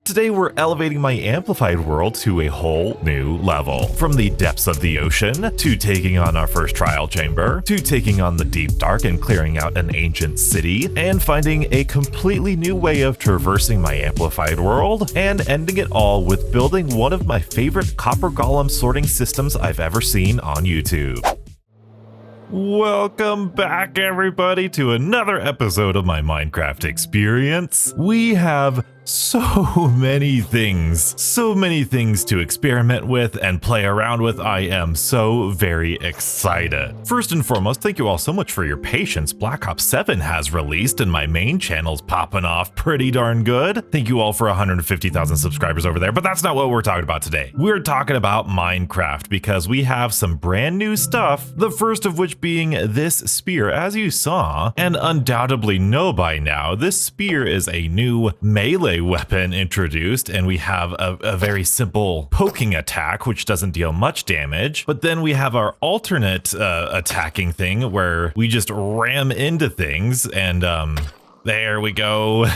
Today we're elevating my amplified world to a whole new level. From the depths of the ocean, to taking on our first trial chamber, to taking on the deep dark and clearing out an ancient city, and finding a completely new way of traversing my amplified world, and ending it all with building one of my favorite copper golem sorting systems I've ever seen on YouTube. Welcome back, everybody, to another episode of my Minecraft experience. We have so many things to experiment with and play around with. I am so very excited. First and foremost, thank you all so much for your patience. Black Ops 7 has released and my main channel's popping off pretty darn good. Thank you all for 150,000 subscribers over there, but that's not what we're talking about today. We're talking about Minecraft because we have some brand new stuff, the first of which being this spear. As you saw, and undoubtedly know by now, this spear is a new melee weapon introduced, and we have a very simple poking attack which doesn't deal much damage, but then we have our alternate attacking thing where we just ram into things, and there we go.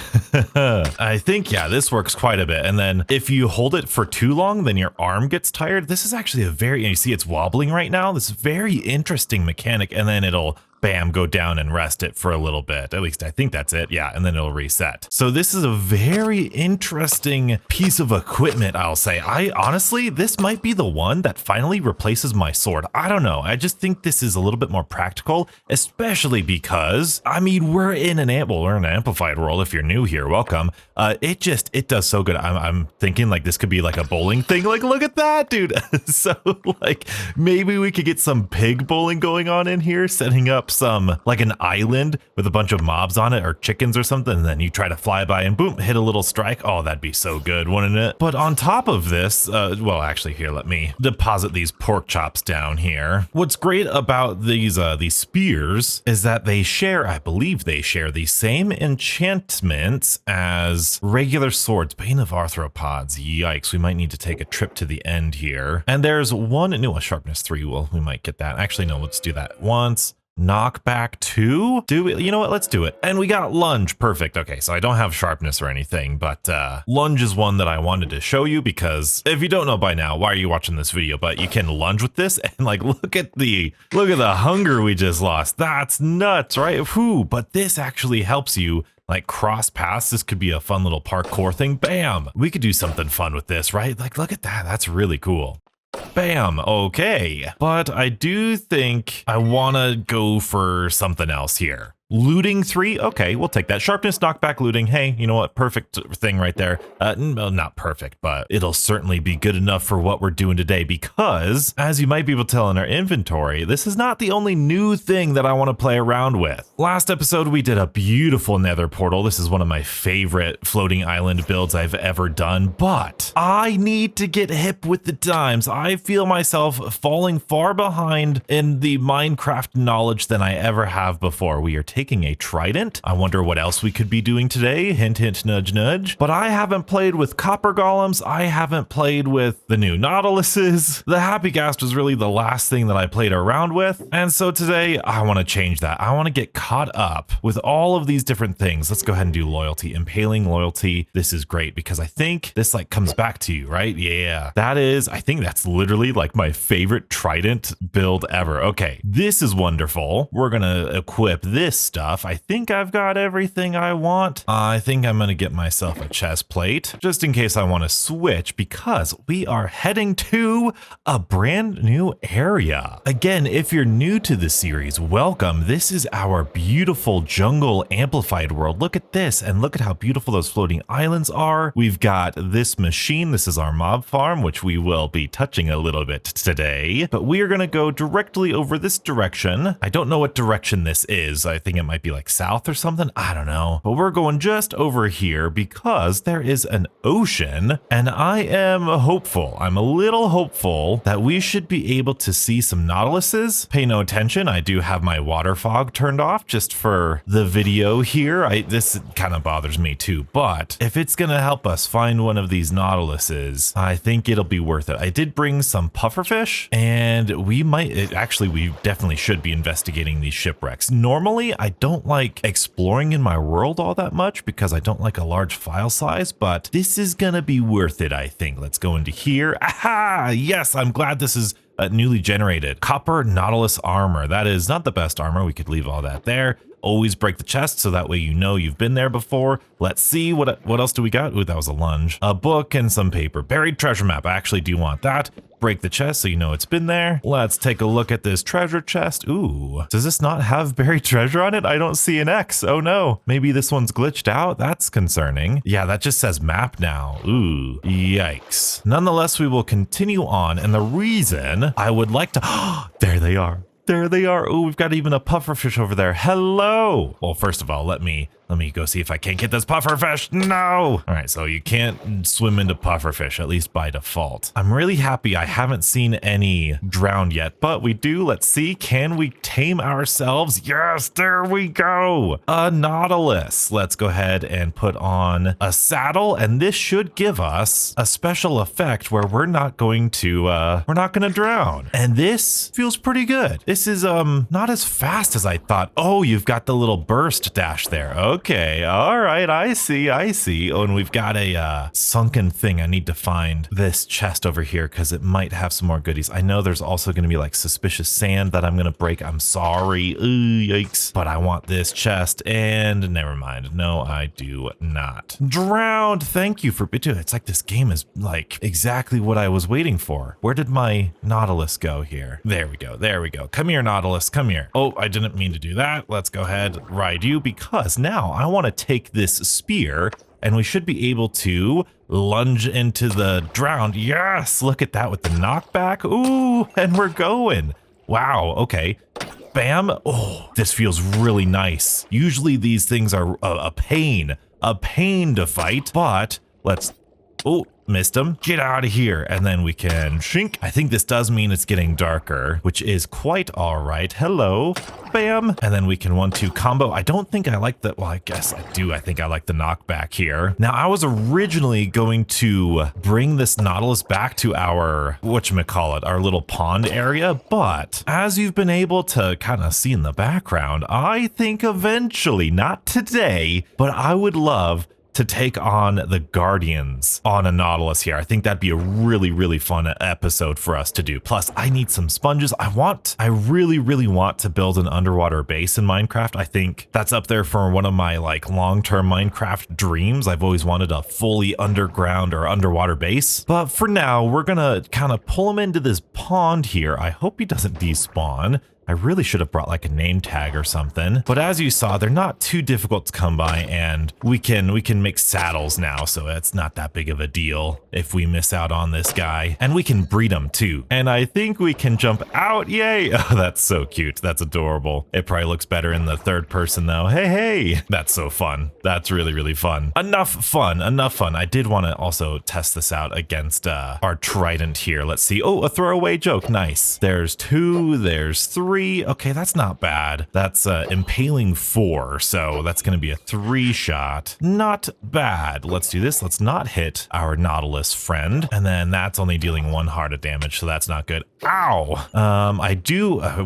I think, yeah, this works quite a bit. And then if you hold it for too long, then your arm gets tired. This is actually you see it's wobbling right now. This is very interesting mechanic, and then it'll bam, go down and rest it for a little bit. At least I think that's it. Yeah, and then it'll reset. So this is a very interesting piece of equipment, I'll say. Honestly, this might be the one that finally replaces my sword. I don't know. I just think this is a little bit more practical, especially because, I mean, we're in an amplified world. If you're new here, welcome. It does so good. I'm thinking like this could be like a bowling thing. Like, look at that, dude. So like maybe we could get some pig bowling going on in here, setting up some like an island with a bunch of mobs on it or chickens or something, and then you try to fly by and boom, hit a little strike. Oh, that'd be so good, wouldn't it? But on top of this, well, actually here, let me deposit these pork chops down here. What's great about these spears is that they share, I believe they share the same enchantments as regular swords. Bane of arthropods. Yikes, we might need to take a trip to the end here. And there's one new sharpness 3. Well, we might get that. Actually, no, let's do that once. Knockback 2? You know what? Let's do it. And we got lunge. Perfect. Okay, so I don't have sharpness or anything, but lunge is one that I wanted to show you because if you don't know by now, why are you watching this video? But you can lunge with this, and like look at the hunger we just lost. That's nuts, right? Whew, but this actually helps you like cross paths. This could be a fun little parkour thing. Bam! We could do something fun with this, right? Like look at that. That's really cool. Bam, okay. But I do think I want to go for something else here. Looting 3, okay, we'll take that. Sharpness, knockback, looting. Hey, you know what? Perfect thing right there. Well, not perfect, but it'll certainly be good enough for what we're doing today because, as you might be able to tell in our inventory, this is not the only new thing that I want to play around with. Last episode, we did a beautiful nether portal. This is one of my favorite floating island builds I've ever done, but I need to get hip with the times. I feel myself falling far behind in the Minecraft knowledge than I ever have before. We are taking a trident. I wonder what else we could be doing today. Hint, hint, nudge, nudge. But I haven't played with copper golems. I haven't played with the new nautiluses. The happy ghast was really the last thing that I played around with. And so today I want to change that. I want to get caught up with all of these different things. Let's go ahead and do loyalty. Impaling loyalty. This is great because I think this like comes back to you, right? Yeah, I think that's literally like my favorite trident build ever. Okay, this is wonderful. We're gonna equip this stuff. I think I've got everything I want. I think I'm gonna get myself a chest plate just in case I want to switch because we are heading to a brand new area. Again, if you're new to the series, welcome. This is our beautiful jungle amplified world. Look at this and look at how beautiful those floating islands are. We've got this machine. This is our mob farm, which we will be touching a little bit today, but we are going to go directly over this direction. I don't know what direction this is. I think it might be like south or something. I don't know, but we're going just over here because there is an ocean and I am hopeful. I'm a little hopeful that we should be able to see some nautiluses. Pay no attention. I do have my water fog turned off just for the video here. This kind of bothers me too, but if it's going to help us find one of these nautiluses, I think it'll be worth it. I did bring some pufferfish and we definitely should be investigating these shipwrecks. Normally I don't like exploring in my world all that much because I don't like a large file size, but this is gonna be worth it, I think. Let's go into here. Aha! Yes, I'm glad this is newly generated. Copper Nautilus armor. That is not the best armor. We could leave all that there. Always break the chest so that way you know you've been there before. Let's see, what else do we got? Ooh, that was a lunge. A book and some paper. Buried treasure map. I actually do want that. Break the chest so you know it's been there. Let's take a look at this treasure chest. Ooh, does this not have buried treasure on it? I don't see an X. Oh no, maybe this one's glitched out. That's concerning. Yeah, that just says map now. Ooh, yikes. Nonetheless, we will continue on. And the reason I would like to, there they are. There they are. Oh, we've got even a pufferfish over there. Hello. Well, first of all, let me go see if I can't get this pufferfish. No. All right, so you can't swim into pufferfish, at least by default. I'm really happy I haven't seen any drowned yet, but we do. Let's see. Can we tame ourselves? Yes, there we go. A nautilus. Let's go ahead and put on a saddle, and this should give us a special effect where we're not going to drown. And this feels pretty good. This is not as fast as I thought. Oh, you've got the little burst dash there. Okay, all right, I see. Oh, and we've got a sunken thing. I need to find this chest over here because it might have some more goodies. I know there's also going to be like suspicious sand that I'm going to break. I'm sorry. Ooh, yikes. But I want this chest, and never mind. No, I do not. Drowned. Thank you for, dude, it's like this game is like exactly what I was waiting for. Where did my Nautilus go here? There we go. There we go. Come here, Nautilus. Come here. Oh, I didn't mean to do that. Let's go ahead, ride you, because now I want to take this spear and we should be able to lunge into the drowned. Yes, look at that with the knockback. Ooh, and we're going. Wow, okay. Bam. Oh, this feels really nice. Usually these things are a pain to fight, but let's, oh, missed him. Get out of here. And then we can shink. I think this does mean it's getting darker, which is quite all right. Hello. Bam. And then we can 1-2 combo. I don't think I like the, well, I guess I do. I think I like the knockback here. Now, I was originally going to bring this Nautilus back to our, whatchamacallit, our little pond area. But as you've been able to kind of see in the background, I think eventually, not today, but I would love to take on the Guardians on a Nautilus here. I think that'd be a really, really fun episode for us to do. Plus, I need some sponges. I really, really want to build an underwater base in Minecraft. I think that's up there for one of my like long-term Minecraft dreams. I've always wanted a fully underground or underwater base. But for now, we're gonna kind of pull him into this pond here. I hope he doesn't despawn. I really should have brought like a name tag or something. But as you saw, they're not too difficult to come by, and we can make saddles now, so it's not that big of a deal if we miss out on this guy. And we can breed them too. And I think we can jump out. Yay. Oh, that's so cute. That's adorable. It probably looks better in the third person though. Hey. That's so fun. That's really, really fun. Enough fun. I did want to also test this out against our trident here. Let's see. Oh, a throwaway joke. Nice. There's 2, there's 3. Okay, that's not bad. That's impaling 4, so that's going to be a 3 shot. Not bad. Let's do this. Let's not hit our Nautilus friend, and then that's only dealing 1 heart of damage, so that's not good. Ow!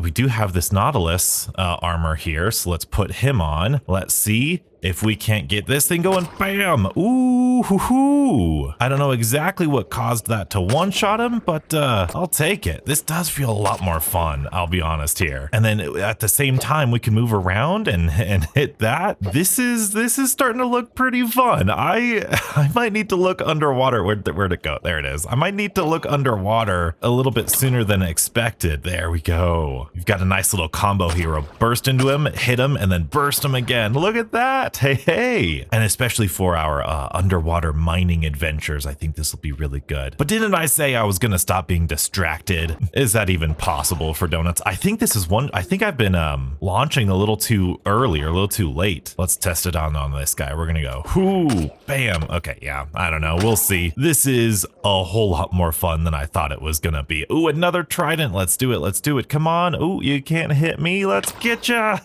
We do have this Nautilus armor here, so let's put him on. Let's see if we can't get this thing going. Bam! Ooh, hoo, hoo. I don't know exactly what caused that to one-shot him, but I'll take it. This does feel a lot more fun, I'll be honest here. And then at the same time, we can move around and hit that. This is starting to look pretty fun. I might need to look underwater. Where'd it go? There it is. I might need to look underwater a little bit sooner than expected. There we go. We've got a nice little combo here. We'll burst into him, hit him, and then burst him again. Look at that. Hey. And especially for our underwater mining adventures, I think this will be really good. But didn't I say I was going to stop being distracted? Is that even possible for donuts? I think this is one, I think I've been launching a little too early or a little too late. Let's test it on this guy. We're going to go, whoo, bam. Okay, yeah, I don't know. We'll see. This is a whole lot more fun than I thought it was going to be. Ooh, another trident. Let's do it. Let's do it. Come on. Ooh, you can't hit me. Let's get ya.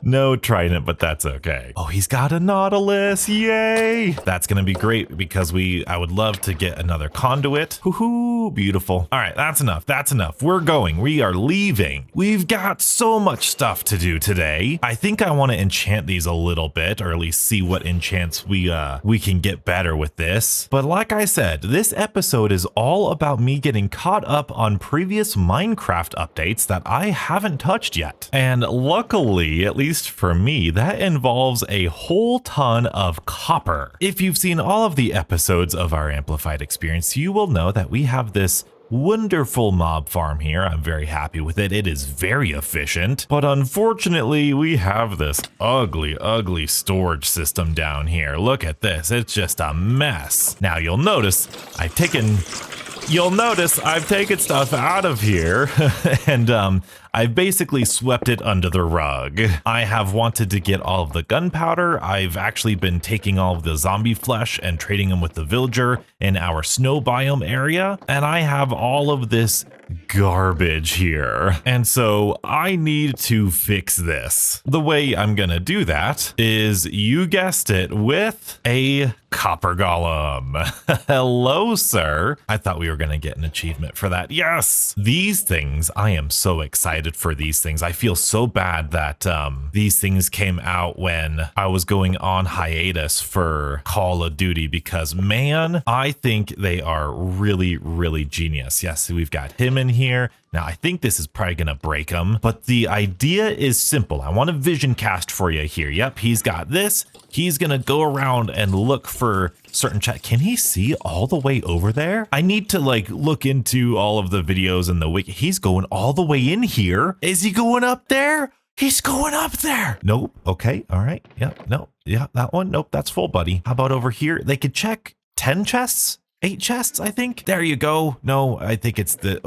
No trident, but that's okay. Oh, he's got a Nautilus. Yay. That's going to be great because I would love to get another conduit. Woohoo, beautiful. All right, that's enough. That's enough. We're going. We are leaving. We've got so much stuff to do today. I think I want to enchant these a little bit, or at least see what enchants we can get better with this. But like I said, this episode is all about me getting caught up on previous Minecraft updates that I haven't touched yet. And luckily, at least for me, that involves a whole ton of copper. If you've seen all of the episodes of our Amplified experience, you will know that we have this wonderful mob farm here. I'm very happy with it. It is very efficient, but unfortunately we have this ugly storage system down here. Look at this. It's just a mess. Now you'll notice I've taken stuff out of here and I've basically swept it under the rug. I have wanted to get all of the gunpowder. I've actually been taking all of the zombie flesh and trading them with the villager in our snow biome area. And I have all of this garbage here. And so I need to fix this. The way I'm gonna do that is, you guessed it, with a copper golem. Hello, sir. I thought we were gonna get an achievement for that. Yes! These things, I am so excited for these things. I feel so bad that these things came out when I was going on hiatus for Call of Duty, because man, I think they are really genius. Yes, we've got him in here. Now, I think this is probably going to break him, but the idea is simple. I want a vision cast for you here. Yep, he's got this. He's going to go around and look for certain chat. Can he see all the way over there? I need to like look into all of the videos and the wiki. He's going all the way in here. Is he going up there? He's going up there. Nope. Okay. All right. Yeah. No. Yeah. That one. Nope. That's full, buddy. How about over here? They could check 10 chests. 8 chests, I think. There you go. No, I think it's this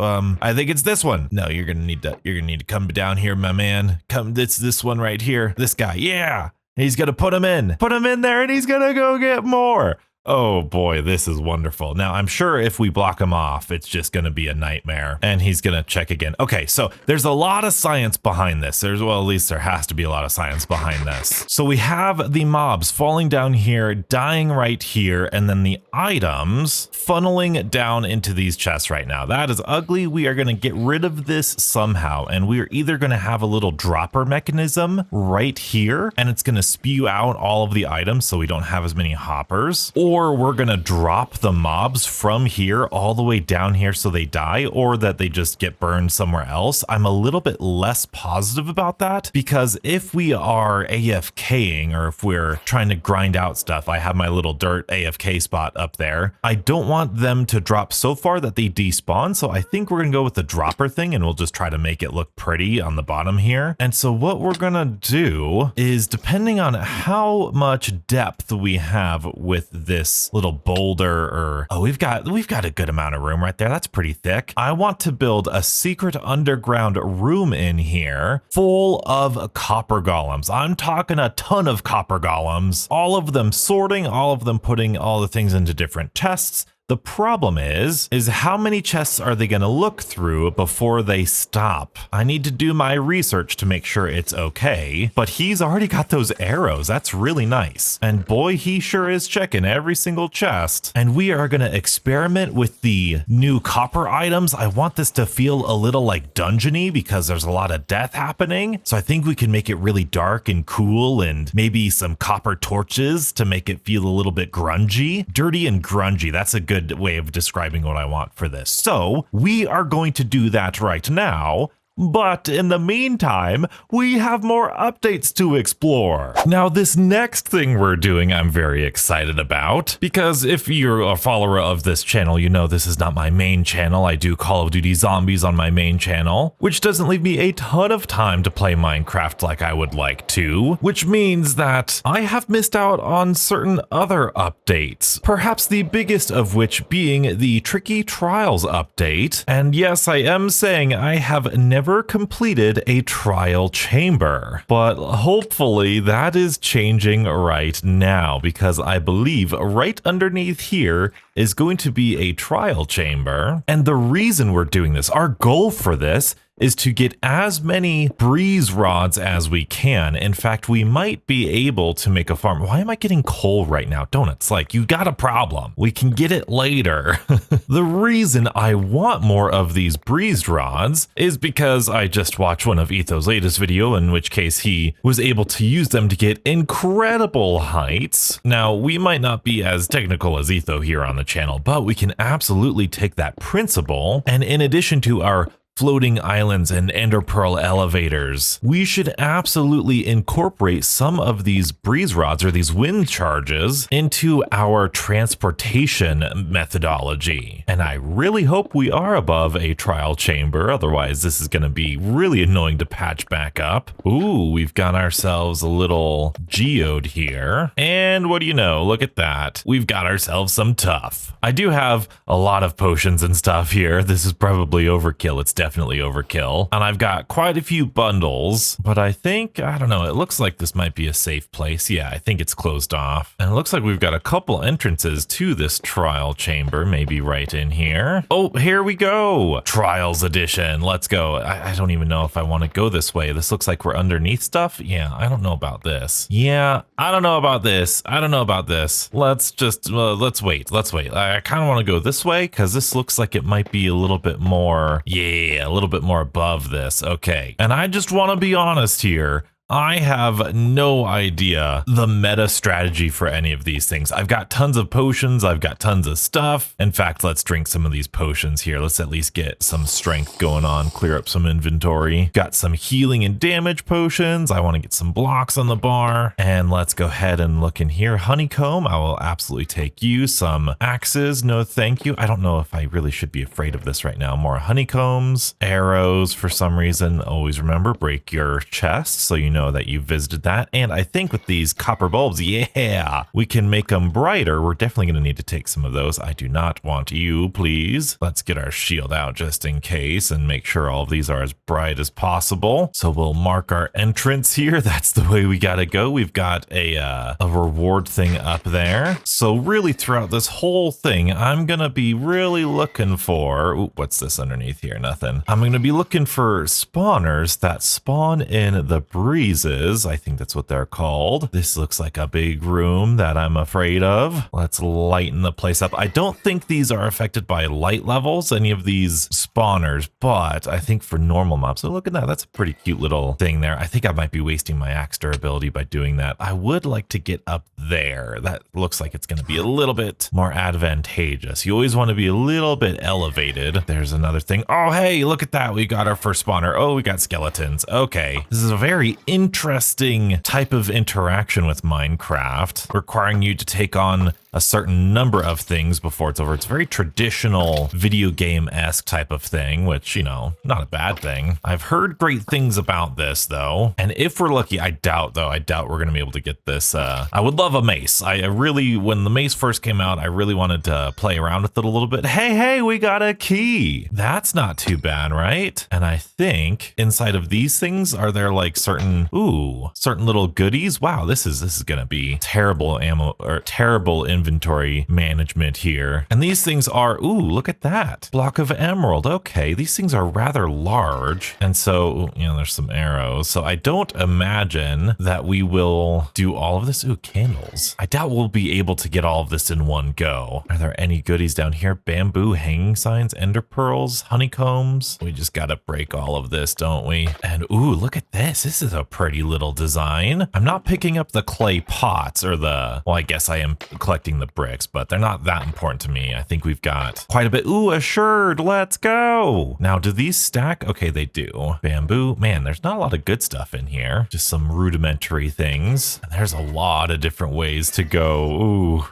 one. No, you're gonna need to come down here, my man. Come, it's this one right here. This guy, yeah. He's gonna put him in there, and he's gonna go get more. Oh boy, this is wonderful. Now, I'm sure if we block him off, it's just going to be a nightmare and he's going to check again. Okay, so there's a lot of science behind this. Well, at least there has to be a lot of science behind this. So we have the mobs falling down here, dying right here, and then the items funneling down into these chests right now. That is ugly. We are going to get rid of this somehow, and we are either going to have a little dropper mechanism right here, and it's going to spew out all of the items so we don't have as many hoppers, or we're gonna drop the mobs from here all the way down here so they die, or that they just get burned somewhere else. I'm a little bit less positive about that, because if we are AFKing, or if we're trying to grind out stuff, I have my little dirt AFK spot up there. I don't want them to drop so far that they despawn, so I think we're gonna go with the dropper thing, and we'll just try to make it look pretty on the bottom here. And so what we're gonna do is, depending on how much depth we have with this little boulder, or we've got a good amount of room right there. That's pretty thick. I want to build a secret underground room in here full of copper golems. I'm talking a ton of copper golems, all of them sorting, all of them putting all the things into different chests. The problem is how many chests are they going to look through before they stop? I need to do my research to make sure it's okay, but he's already got those arrows. That's really nice. And boy, he sure is checking every single chest. And we are going to experiment with the new copper items. I want this to feel a little like dungeony because there's a lot of death happening. So I think we can make it really dark and cool, and maybe some copper torches to make it feel a little bit grungy. Dirty and grungy. That's a good way of describing what I want for this. So we are going to do that right now. But in the meantime, we have more updates to explore. Now, this next thing we're doing, I'm very excited about, because if you're a follower of this channel, you know this is not my main channel. I do Call of Duty Zombies on my main channel, which doesn't leave me a ton of time to play Minecraft like I would like to, which means that I have missed out on certain other updates, perhaps the biggest of which being the Tricky Trials update. And yes, I am saying I have never completed a trial chamber, but hopefully that is changing right now, because I believe right underneath here is going to be a trial chamber. And the reason we're doing this, our goal for this, is to get as many breeze rods as we can. In fact, we might be able to make a farm. Why am I getting coal right now? Donuts, like, you got a problem. We can get it later. The reason I want more of these breeze rods is because I just watched one of Etho's latest video, in which case he was able to use them to get incredible heights. Now, we might not be as technical as Etho here on the channel, but we can absolutely take that principle, and in addition to our floating islands and ender pearl elevators, we should absolutely incorporate some of these breeze rods or these wind charges into our transportation methodology. And I really hope we are above a trial chamber, otherwise this is going to be really annoying to patch back up. Ooh, we've got ourselves a little geode here, and what do you know, look at that, we've got ourselves some tuff. I do have a lot of potions and stuff here. This is probably overkill. It's definitely overkill. And I've got quite a few bundles, but I think, I don't know, it looks like this might be a safe place. Yeah, I think it's closed off. And it looks like we've got a couple entrances to this trial chamber, maybe right in here. Oh, here we go. Trials edition. Let's go. I don't even know if I want to go this way. This looks like we're underneath stuff. Yeah, I don't know about this. Yeah, I don't know about this. I don't know about this. Let's just, let's wait. Let's wait. I kind of want to go this way because this looks like it might be a little bit more, yeah, a little bit more above this. Okay. And I just want to be honest here. I have no idea the meta strategy for any of these things. I've got tons of potions. I've got tons of stuff. In fact, let's drink some of these potions here. Let's at least get some strength going on, clear up some inventory. Got some healing and damage potions. I want to get some blocks on the bar. And let's go ahead and look in here. Honeycomb, I will absolutely take you. Some axes, no thank you. I don't know if I really should be afraid of this right now. More honeycombs, arrows for some reason. Always remember, break your chest so you know that you visited that. And I think with these copper bulbs, yeah, we can make them brighter. We're definitely going to need to take some of those. I do not want you, please. Let's get our shield out just in case and make sure all of these are as bright as possible. So we'll mark our entrance here. That's the way we got to go. We've got a reward thing up there. So really throughout this whole thing, I'm going to be really looking for, ooh, what's this underneath here? Nothing. I'm going to be looking for spawners that spawn in the breeze. I think that's what they're called. This looks like a big room that I'm afraid of. Let's lighten the place up. I don't think these are affected by light levels, any of these spawners, but I think for normal mobs, so look at that. That's a pretty cute little thing there. I think I might be wasting my axe durability by doing that. I would like to get up there. That looks like it's going to be a little bit more advantageous. You always want to be a little bit elevated. There's another thing. Oh, hey, look at that. We got our first spawner. Oh, we got skeletons. Okay. This is a very interesting type of interaction with Minecraft, requiring you to take on a certain number of things before it's over. It's very traditional video game-esque type of thing, which, you know, not a bad thing. I've heard great things about this though. And if we're lucky, I doubt we're going to be able to get this. I would love a mace. I really, when the mace first came out, I really wanted to play around with it a little bit. Hey, we got a key. That's not too bad, right? And I think inside of these things, are there like certain little goodies? Wow, this is going to be terrible ammo or terrible inventory management here. And these things are, ooh, look at that. Block of emerald. Okay, these things are rather large. And so, you know, there's some arrows. So I don't imagine that we will do all of this. Ooh, candles. I doubt we'll be able to get all of this in one go. Are there any goodies down here? Bamboo, hanging signs, ender pearls, honeycombs. We just got to break all of this, don't we? And ooh, look at this. This is a pretty little design. I'm not picking up the clay pots or well, I guess I am collecting the bricks, but they're not that important to me. I think we've got quite a bit. Ooh, a sherd. Let's go. Now, do these stack? Okay, they do. Bamboo. Man, there's not a lot of good stuff in here. Just some rudimentary things. And there's a lot of different ways to go. Ooh.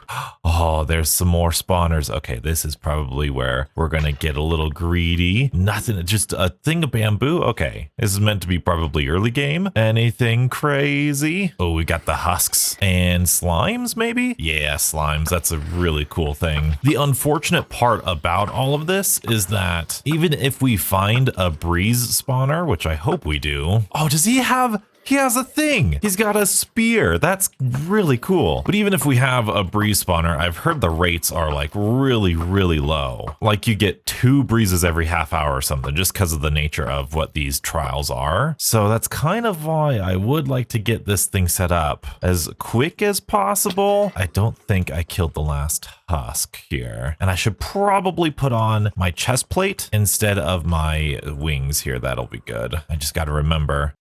Oh, there's some more spawners. Okay, this is probably where we're going to get a little greedy. Nothing, just a thing of bamboo. Okay, this is meant to be probably early game. Anything crazy? Oh, we got the husks and slimes, maybe? Yeah, slimes. That's a really cool thing. The unfortunate part about all of this is that even if we find a breeze spawner, which I hope we do. Oh, does he have he has a thing. He's got a spear. That's really cool. But even if we have a breeze spawner, I've heard the rates are like really, really low. Like you get 2 breezes every half hour or something just because of the nature of what these trials are. So that's kind of why I would like to get this thing set up as quick as possible. I don't think I killed the last husk here. And I should probably put on my chest plate instead of my wings here. That'll be good. I just got to remember.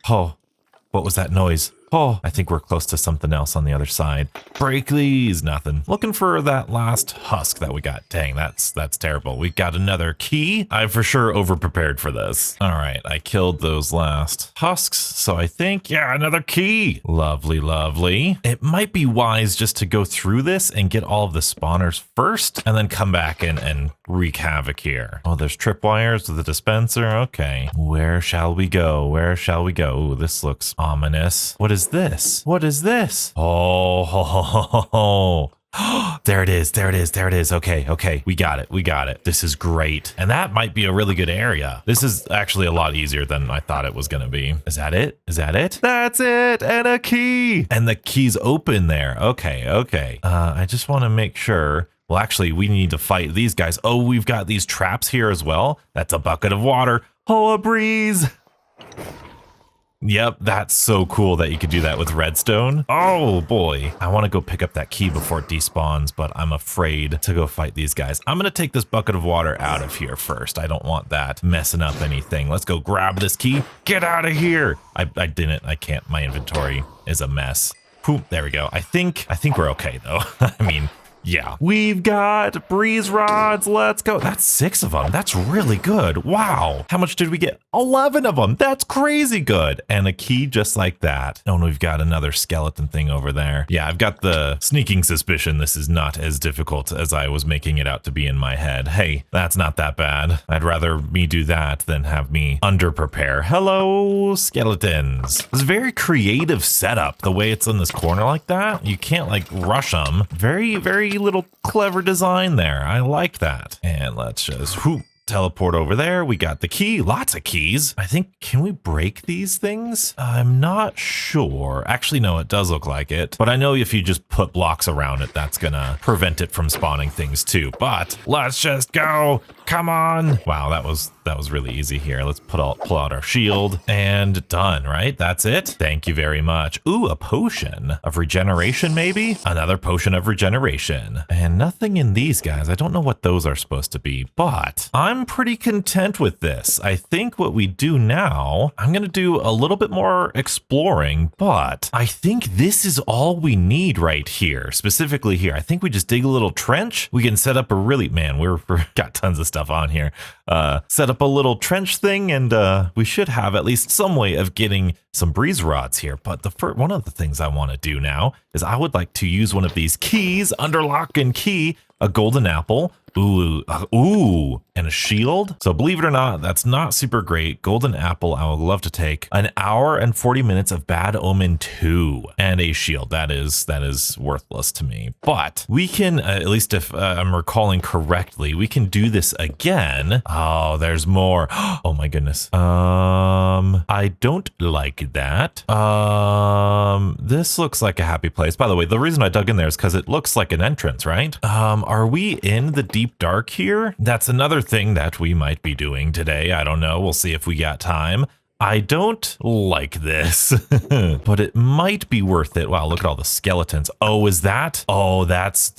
Oh, what was that noise? Oh, I think we're close to something else on the other side. Break these, nothing. Looking for that last husk that we got. Dang, that's terrible. We got another key. I for sure over-prepared for this. All right, I killed those last husks, so I think, yeah, another key. Lovely, lovely. It might be wise just to go through this and get all of the spawners first, and then come back and wreak havoc here. Oh, there's tripwires with the dispenser. Okay, where shall we go? Where shall we go? Ooh, this looks ominous. What is this? What is this? Oh, ho, ho, ho, ho. There it is. There it is. There it is. Okay. Okay. We got it. We got it. This is great. And that might be a really good area. This is actually a lot easier than I thought it was going to be. Is that it? Is that it? That's it. And a key. And the key's open there. Okay. Okay. I just want to make sure. Well, actually, we need to fight these guys. Oh, we've got these traps here as well. That's a bucket of water. Oh, a breeze. Yep, that's so cool that you could do that with redstone. Oh boy, I want to go pick up that key before it despawns, but I'm afraid to go fight these guys. I'm going to take this bucket of water out of here first. I don't want that messing up anything. Let's go grab this key. Get out of here. I didn't. I can't. My inventory is a mess. Whew, there we go. I think we're okay though. I mean, yeah, we've got breeze rods. Let's go. That's 6 of them. That's really good. Wow. How much did we get? 11 of them. That's crazy good. And a key just like that. Oh, and we've got another skeleton thing over there. Yeah, I've got the sneaking suspicion this is not as difficult as I was making it out to be in my head. Hey, that's not that bad. I'd rather me do that than have me under prepare. Hello, skeletons. It's a very creative setup. The way it's in this corner like that. You can't like rush them. Very, very little clever design there. I like that. And let's just teleport over there. We got the key. Lots of keys. I think, can we break these things? I'm not sure. Actually, no, it does look like it. But I know if you just put blocks around it, that's gonna prevent it from spawning things too. But let's just go. Come on. Wow, that was really easy here. Let's pull out our shield and done, right? That's it. Thank you very much. Ooh, a potion of regeneration, maybe? Another potion of regeneration. And nothing in these guys. I don't know what those are supposed to be, but I'm pretty content with this. I think what we do now, I'm going to do a little bit more exploring, but I think this is all we need right here, specifically here. I think we just dig a little trench. We can set up a really, man, we're got tons of stuff on here. Set up a little trench thing, and we should have at least some way of getting some breeze rods here. But one of the things I want to do now is I would like to use one of these keys under lock and key, a golden apple. Ooh, and a shield. So believe it or not, that's not super great. Golden apple, I would love to take. An hour and 40 minutes of Bad Omen 2 and a shield. That is worthless to me. But we can, at least if I'm recalling correctly, we can do this again. Oh, there's more. Oh my goodness. I don't like that. This looks like a happy place. By the way, the reason I dug in there is because it looks like an entrance, right? Are we in the deep dark here? That's another thing that we might be doing today. I don't know. We'll see if we got time. I don't like this, but it might be worth it. Wow, look at all the skeletons. Oh, is that? Oh, that's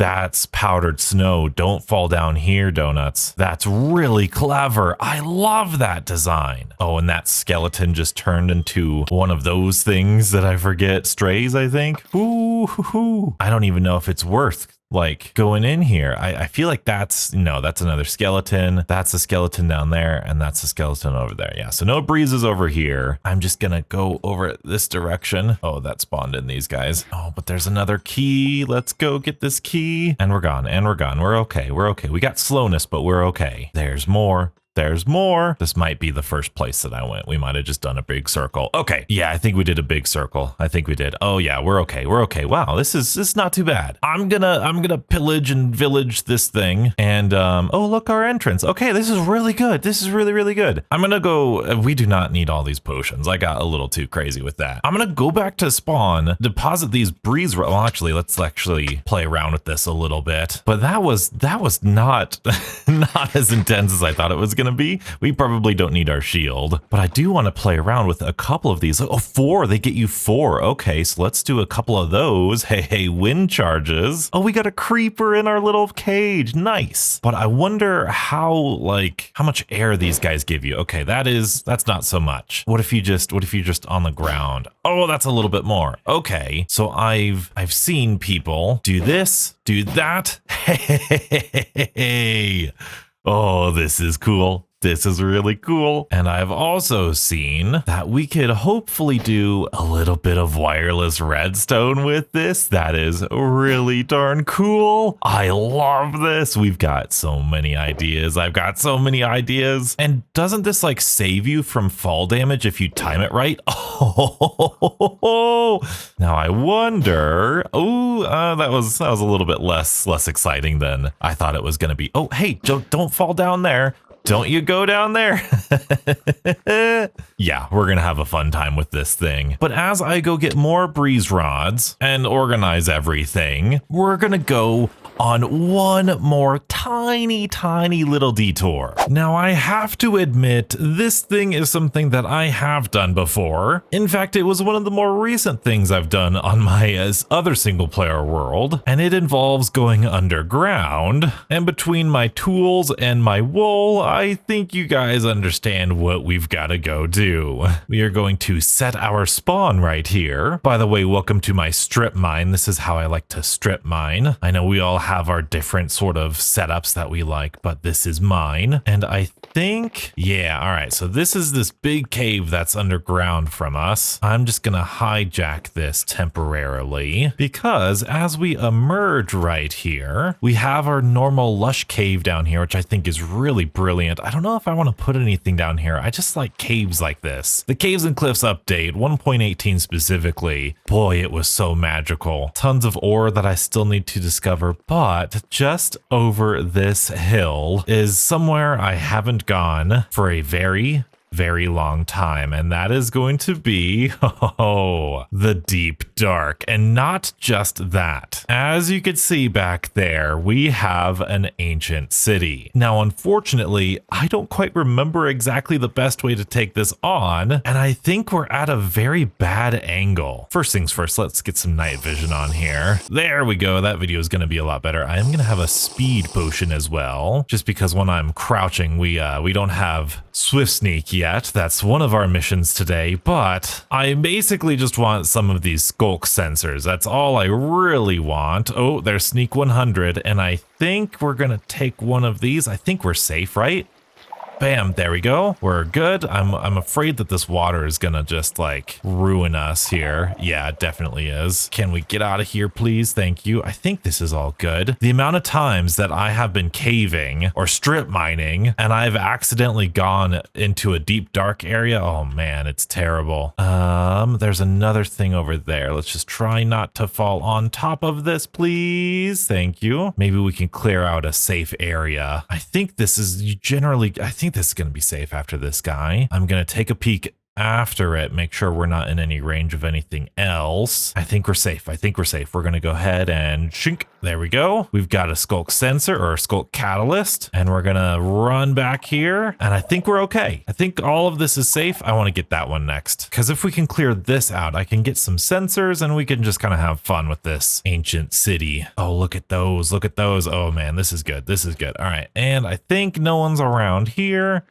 powdered snow. Don't fall down here, donuts. That's really clever. I love that design. Oh, and that skeleton just turned into one of those things that I forget. Strays, I think. Ooh, I don't even know if it's worth like going in here. I feel like that's another skeleton. That's a skeleton down there, and that's a skeleton over there. Yeah, so no breezes over here. I'm just gonna go over this direction. Oh, that spawned in these guys. Oh, but there's another key. Let's go get this key. And we're gone, and we're gone. We're okay. We're okay. We got slowness, but we're okay. There's more. there's more. This might be the first place that I went. We might have just done a big circle. Okay. Yeah, I think we did a big circle. I think we did. Oh yeah, we're okay. We're okay. Wow, this is not too bad. I'm gonna pillage and village this thing. And oh look, our entrance. Okay, this is really good. This is really, really good. I'm gonna go. We do not need all these potions. I got a little too crazy with that. I'm gonna go back to spawn, deposit these breeze. Well, actually, let's actually play around with this a little bit. But that was not not as intense as I thought it was gonna be. We probably don't need our shield, but I do want to play around with a couple of these. Oh, 4. They get you 4. Okay, so let's do a couple of those. Hey, wind charges. Oh, we got a creeper in our little cage. Nice. But I wonder how much air these guys give you. Okay, that's not so much. What if you just on the ground? Oh, that's a little bit more. Okay, so I've seen people do this, do that. Hey, oh, this is cool. This is really cool. And I've also seen that we could hopefully do a little bit of wireless redstone with this. That is really darn cool. I love this. We've got so many ideas. I've got so many ideas. And doesn't this save you from fall damage if you time it right? Oh, now I wonder. Oh, that was a little bit less exciting than I thought it was going to be. Oh, hey, don't fall down there. Don't you go down there. Yeah, we're gonna have a fun time with this thing. But as I go get more breeze rods and organize everything, we're gonna go on one more tiny little detour. Now I have to admit, this thing is something that I have done before. In fact, it was one of the more recent things I've done on my other single player world, and it involves going underground. And between my tools and my wool, I think you guys understand what we've got to go do. We are going to set our spawn right here. By the way, welcome to my strip mine. This is how I like to strip mine. I know we all have our different sort of setups that we like, but this is mine. And I think, yeah, all right. So this is this big cave that's underground from us. I'm just gonna hijack this temporarily because as we emerge right here, we have our normal lush cave down here, which I think is really brilliant. I don't know if I want to put anything down here. I just like caves like this. The Caves and Cliffs update 1.18 specifically. Boy, it was so magical. Tons of ore that I still need to discover, but just over this hill is somewhere I haven't gone for a very long time, and that is going to be the deep dark. And not just that, as you could see back there, we have an ancient city. Now unfortunately, I don't quite remember exactly the best way to take this on, and I think we're at a very bad angle. First things first, let's get some night vision on here. There we go. That video is going to be a lot better. I am going to have a speed potion as well, just because when I'm crouching, we don't have swift sneak yet. That's one of our missions today, but I basically just want some of these skulk sensors. That's all I really want. Oh, there's sneak 100, and I think we're gonna take one of these. I think we're safe, right? Bam, there we go. We're good. I'm afraid that this water is gonna just ruin us here. Yeah, it definitely is. Can we get out of here, please? Thank you. I think this is all good. The amount of times that I have been caving or strip mining and I've accidentally gone into a deep dark area. Oh man, it's terrible. There's another thing over there. Let's just try not to fall on top of this, please. Thank you. Maybe we can clear out a safe area. I think this is this is going to be safe after this guy. I'm going to take a peek after it, make sure we're not in any range of anything else. I think we're safe. We're going to go ahead and shink. There we go. We've got a skulk sensor or a skulk catalyst, and we're going to run back here. And I think we're okay. I think all of this is safe. I want to get that one next, because if we can clear this out, I can get some sensors and we can just kind of have fun with this ancient city. Oh, look at those. Look at those. Oh man, this is good. This is good. All right. And I think no one's around here.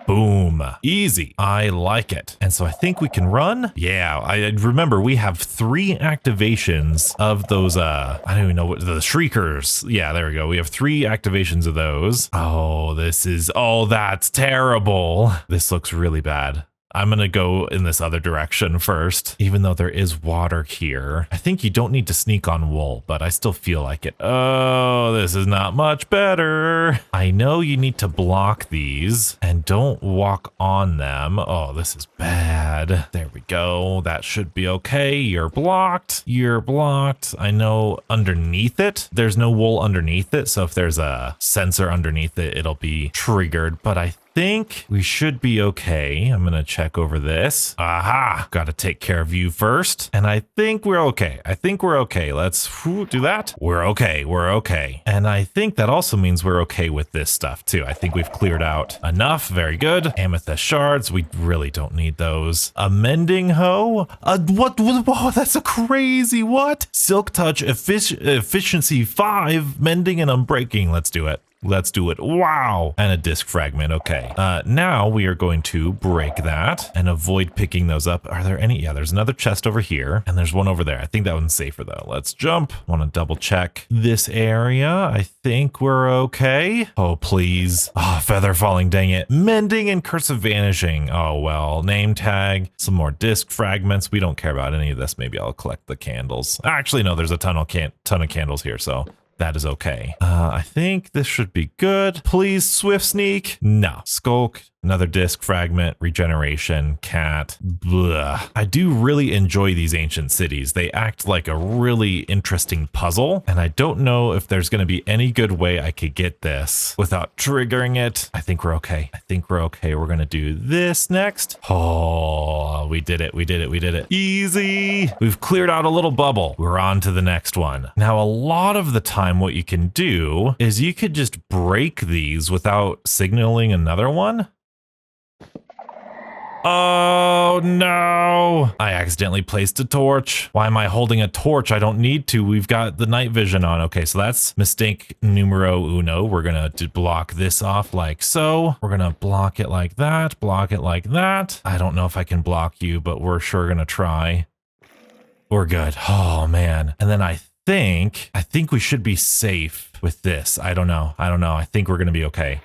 Boom. Easy. I like it. And so I think we can run. Yeah, I remember we have 3 activations of those, I don't even know what, the shriekers. Yeah, there we go. We have 3 activations of those. Oh, that's terrible. This looks really bad. I'm gonna go in this other direction first, even though there is water here. I think you don't need to sneak on wool, but I still feel like it. Oh, this is not much better. I know you need to block these and don't walk on them. Oh, this is bad. There we go. That should be okay. You're blocked. You're blocked. I know underneath it, there's no wool underneath it. So if there's a sensor underneath it, it'll be triggered, but I think we should be okay. I'm gonna check over this. Aha, gotta take care of you first. And I think we're okay. I think we're okay. Let's do that. We're okay. We're okay. And I think that also means we're okay with this stuff too. I think we've cleared out enough. Very good. Amethyst shards. We really don't need those. A mending hoe. What? Whoa, that's a crazy what? Silk touch efficiency 5, mending and unbreaking. Let's do it. Let's do it. Wow. And a disc fragment. Okay. Now we are going to break that and avoid picking those up. Are there any? Yeah, there's another chest over here and there's one over there. I think that one's safer though. Let's jump. Want to double check this area. I think we're okay. Oh, please. Oh, feather falling. Dang it. Mending and cursive vanishing. Oh, well, name tag, some more disc fragments. We don't care about any of this. Maybe I'll collect the candles. Actually, no, there's a ton of candles here. So that is okay. I think this should be good. Please, swift sneak. No. Skulk. Another disc fragment, regeneration, cat. Blah. I do really enjoy these ancient cities. They act like a really interesting puzzle, and I don't know if there's going to be any good way I could get this without triggering it. I think we're okay. I think we're okay. We're going to do this next. Oh, we did it. We did it. We did it. Easy. We've cleared out a little bubble. We're on to the next one. Now, a lot of the time, what you can do is you could just break these without signaling another one. Oh no, I accidentally placed a torch. Why am I holding a torch? I don't need to. We've got the night vision on. Okay, so that's mistake numero uno. We're gonna block this off like so. We're gonna block it like that, block it like that. I don't know if I can block you, but we're sure gonna try. We're good. Oh man. And then I think we should be safe with this. I don't know. I think we're gonna be okay.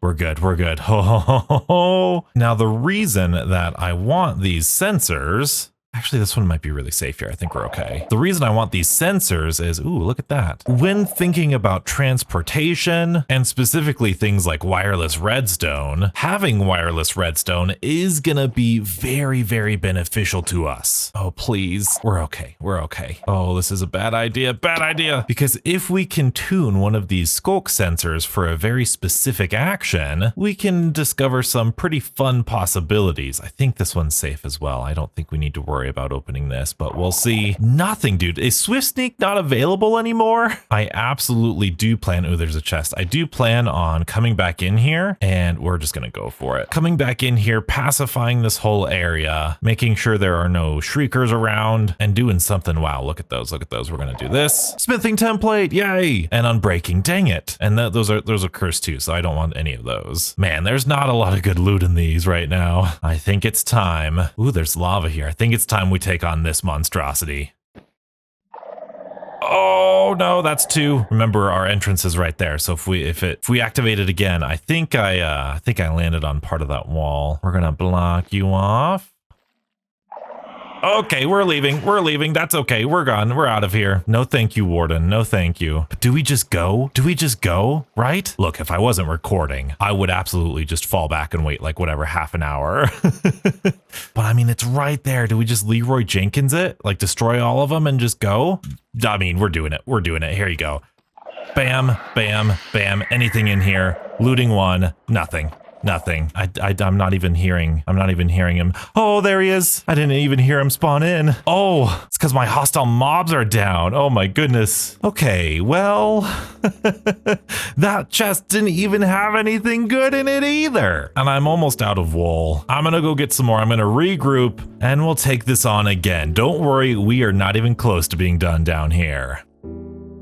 We're good. We're good. Ho. Now, the reason that I want these sensors, actually, this one might be really safe here. I think we're okay. The reason I want these sensors is, ooh, look at that. When thinking about transportation and specifically things like wireless redstone, having wireless redstone is gonna be very, very beneficial to us. Oh, please. We're okay. We're okay. Oh, this is a bad idea. Bad idea. Because if we can tune one of these skulk sensors for a very specific action, we can discover some pretty fun possibilities. I think this one's safe as well. I don't think we need to worry about opening this, but we'll see. Nothing, dude. Is Swift Sneak not available anymore? I absolutely do plan. Oh, there's a chest. I do plan on coming back in here and we're just gonna go for it. Coming back in here, pacifying this whole area, making sure there are no shriekers around and doing something. Wow, look at those. Look at those. We're gonna do this. Smithing template. Yay. And unbreaking. Dang it. And those are cursed too, so I don't want any of those. Man, there's not a lot of good loot in these right now. I think it's time. Ooh, there's lava here. I think it's time we take on this monstrosity. Oh no, that's 2. Remember, our entrance is right there. So if we activate it again, I think I landed on part of that wall. We're gonna block you off. Okay, we're leaving. We're leaving. That's okay. We're gone. We're out of here. No thank you, Warden. No thank you. But do we just go? Do we just go? Right? Look, if I wasn't recording, I would absolutely just fall back and wait like whatever, half an hour. But I mean, it's right there. Do we just Leroy Jenkins it? Like destroy all of them and just go? I mean, we're doing it. We're doing it. Here you go. Bam, bam, bam. Anything in here? Looting 1. Nothing. Nothing. I'm not even hearing him. Oh, there he is. I didn't even hear him spawn in. Oh, it's because my hostile mobs are down. Oh my goodness. Okay, well, that chest didn't even have anything good in it either. And I'm almost out of wool. I'm gonna go get some more. I'm gonna regroup and we'll take this on again. Don't worry, we are not even close to being done down here.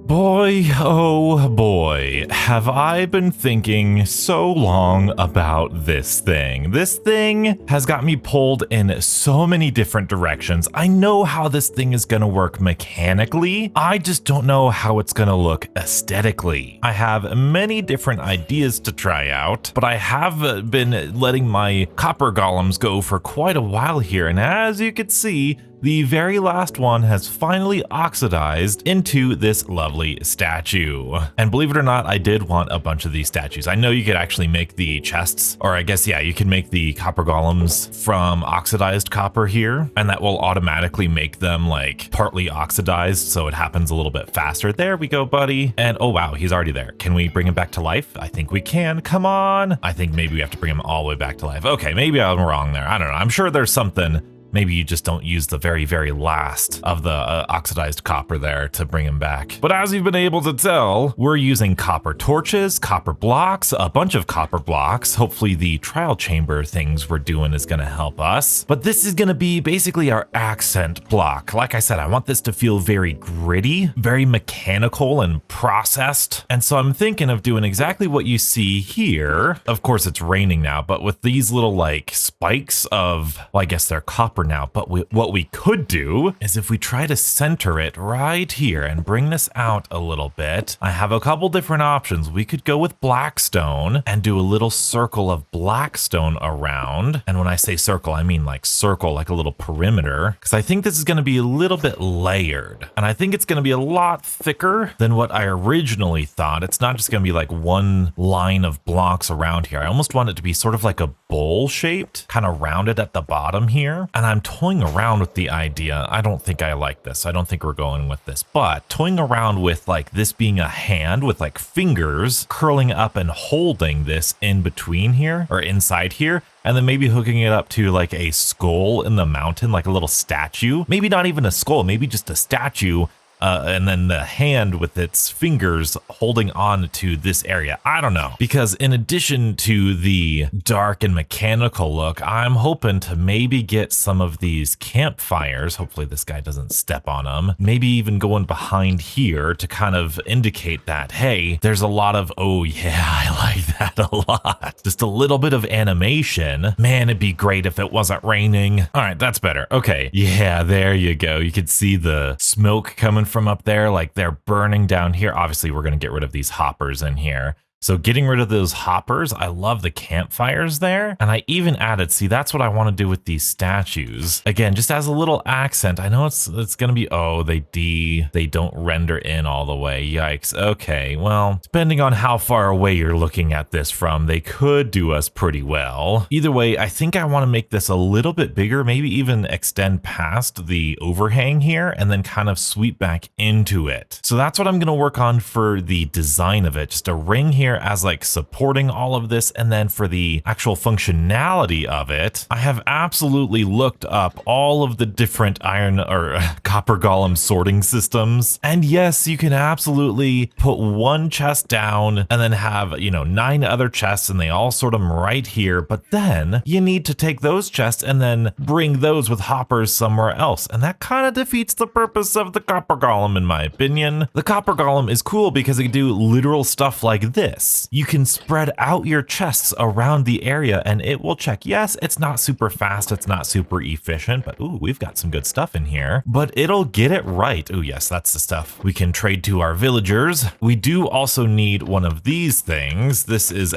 Boy, oh boy, have I been thinking so long about this thing. This thing has got me pulled in so many different directions. I know how this thing is going to work mechanically. I just don't know how it's going to look aesthetically. I have many different ideas to try out, but I have been letting my copper golems go for quite a while here. And as you can see, the very last one has finally oxidized into this lovely statue. And believe it or not, I did want a bunch of these statues. I know you could actually make the chests, or I guess, yeah, you can make the copper golems from oxidized copper here, and that will automatically make them like partly oxidized, so it happens a little bit faster. There we go, buddy. And oh wow, he's already there. Can we bring him back to life? I think we can. Come on. I think maybe we have to bring him all the way back to life. Okay, maybe I'm wrong there. I don't know. I'm sure there's something. Maybe you just don't use the very, very last of the oxidized copper there to bring him back. But as you've been able to tell, we're using copper torches, copper blocks, a bunch of copper blocks. Hopefully the trial chamber things we're doing is going to help us. But this is going to be basically our accent block. Like I said, I want this to feel very gritty, very mechanical and processed. And so I'm thinking of doing exactly what you see here. Of course, it's raining now, but with these little like spikes of, well, I guess they're copper now, but what we could do is if we try to center it right here and bring this out a little bit, I have a couple different options. We could go with blackstone and do a little circle of blackstone around. And when I say circle, I mean like circle, like a little perimeter, because I think this is going to be a little bit layered. And I think it's going to be a lot thicker than what I originally thought. It's not just going to be like one line of blocks around here. I almost want it to be sort of like a bowl shaped, kind of rounded at the bottom here. And I'm toying around with the idea. I don't think I like this. I don't think we're going with this, but toying around with like this being a hand with like fingers curling up and holding this in between here or inside here. And then maybe hooking it up to like a skull in the mountain, like a little statue. Maybe not even a skull, maybe just a statue. And then the hand with its fingers holding on to this area. I don't know. Because in addition to the dark and mechanical look, I'm hoping to maybe get some of these campfires. Hopefully this guy doesn't step on them. Maybe even going behind here to kind of indicate that, hey, there's a lot of, oh yeah, I like that a lot. Just a little bit of animation. Man, it'd be great if it wasn't raining. All right, that's better. Okay. Yeah, there you go. You can see the smoke coming from up there, like they're burning down here. Obviously, we're going to get rid of these hoppers in here. So getting rid of those hoppers, I love the campfires there. And I even added, see, that's what I want to do with these statues. Again, just as a little accent. I know it's going to be, oh, they don't render in all the way. Yikes. Okay, well, depending on how far away you're looking at this from, they could do us pretty well. Either way, I think I want to make this a little bit bigger, maybe even extend past the overhang here and then kind of sweep back into it. So that's what I'm going to work on for the design of it. Just a ring here as like supporting all of this, and then for the actual functionality of it, I have absolutely looked up all of the different iron or copper golem sorting systems, and yes, you can absolutely put one chest down and then have, you know, 9 other chests and they all sort them right here, but then you need to take those chests and then bring those with hoppers somewhere else, and that kind of defeats the purpose of the copper golem in my opinion. The copper golem is cool because it can do literal stuff like this. You can spread out your chests around the area and it will check. Yes, it's not super fast, it's not super efficient, but ooh, we've got some good stuff in here. But it'll get it right. Ooh, yes, that's the stuff we can trade to our villagers. We do also need one of these things. This is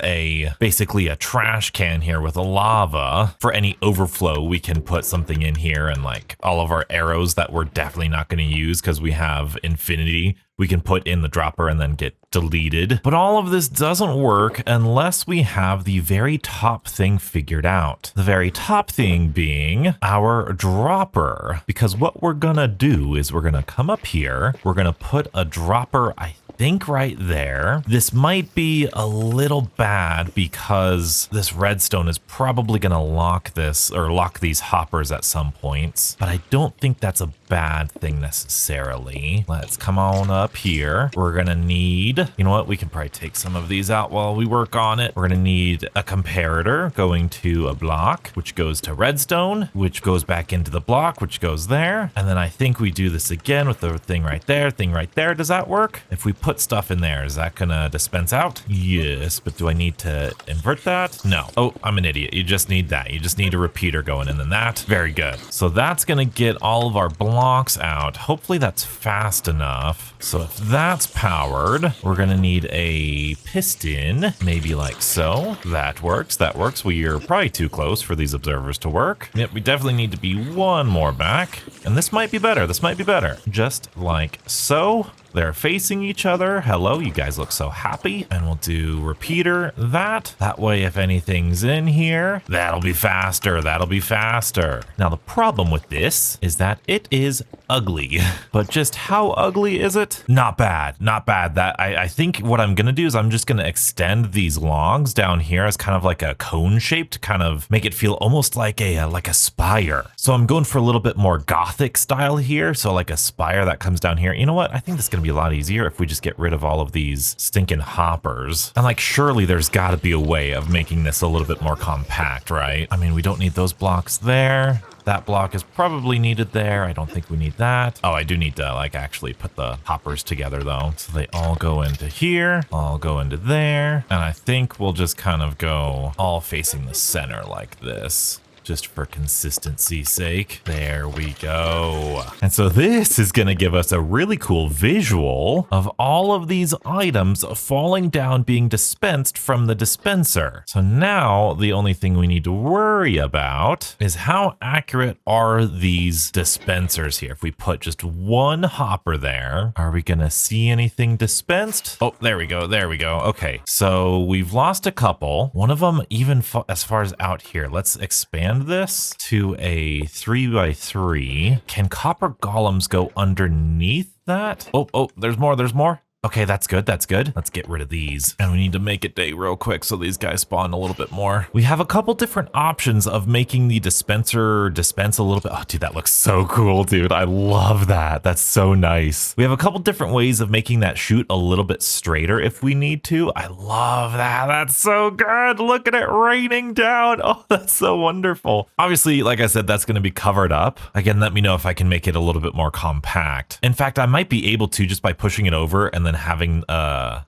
basically a trash can here with a lava. For any overflow, we can put something in here, and like all of our arrows that we're definitely not going to use because we have infinity, we can put in the dropper and then get deleted. But all of this doesn't work unless we have the very top thing figured out. The very top thing being our dropper. Because what we're gonna do is we're gonna come up here, we're gonna put a dropper, I think right there. This might be a little bad because this redstone is probably gonna lock this or lock these hoppers at some points, but I don't think that's a bad thing necessarily. Let's come on up here. We're gonna need, you know what? We can probably take some of these out while we work on it. We're gonna need a comparator going to a block, which goes to redstone, which goes back into the block, which goes there. And then I think we do this again with the thing right there, thing right there. Does that work? If we put stuff in there, is that gonna dispense out? Yes, but do I need to invert that? No. Oh, I'm an idiot. You just need that. You just need a repeater going in and that. Very good. So that's gonna get all of our blocks out. Hopefully that's fast enough. So if that's powered, we're gonna need a piston, maybe like so. That works. That works. We are probably too close for these observers to work. Yep, we definitely need to be one more back. And this might be better. This might be better. Just like so. They're facing each other. Hello, you guys look so happy. And we'll do repeater that. That way, if anything's in here, that'll be faster. That'll be faster. Now, the problem with this is that it is ugly. But just how ugly is it? Not bad. Not bad. That I think what I'm going to do is I'm just going to extend these logs down here as kind of like a cone shape to kind of make it feel almost like a spire. So I'm going for a little bit more Gothic style here. So like a spire that comes down here. You know what? I think this is going to be a lot easier if we just get rid of all of these stinking hoppers. And like, surely there's got to be a way of making this a little bit more compact, right? I mean, we don't need those blocks there. That block is probably needed there. I don't think we need that. Oh, I do need to like actually put the hoppers together though. So they all go into here, all go into there. And I think we'll just kind of go all facing the center like this, just for consistency's sake. There we go. And so this is going to give us a really cool visual of all of these items falling down, being dispensed from the dispenser. So now the only thing we need to worry about is how accurate are these dispensers here. If we put just one hopper there, are we going to see anything dispensed? Oh, there we go. There we go. Okay. So we've lost a couple. One of them even as far as out here. Let's expand this to a 3x3. Can copper golems go underneath that? Oh, there's more. There's more. Okay, that's good. That's good. Let's get rid of these. And we need to make it day real quick so these guys spawn a little bit more. We have a couple different options of making the dispenser dispense a little bit. Oh, dude, that looks so cool, dude. I love that. That's so nice. We have a couple different ways of making that shoot a little bit straighter if we need to. I love that. That's so good. Look at it raining down. Oh, that's so wonderful. Obviously, like I said, that's going to be covered up. Again, let me know if I can make it a little bit more compact. In fact, I might be able to just by pushing it over and then having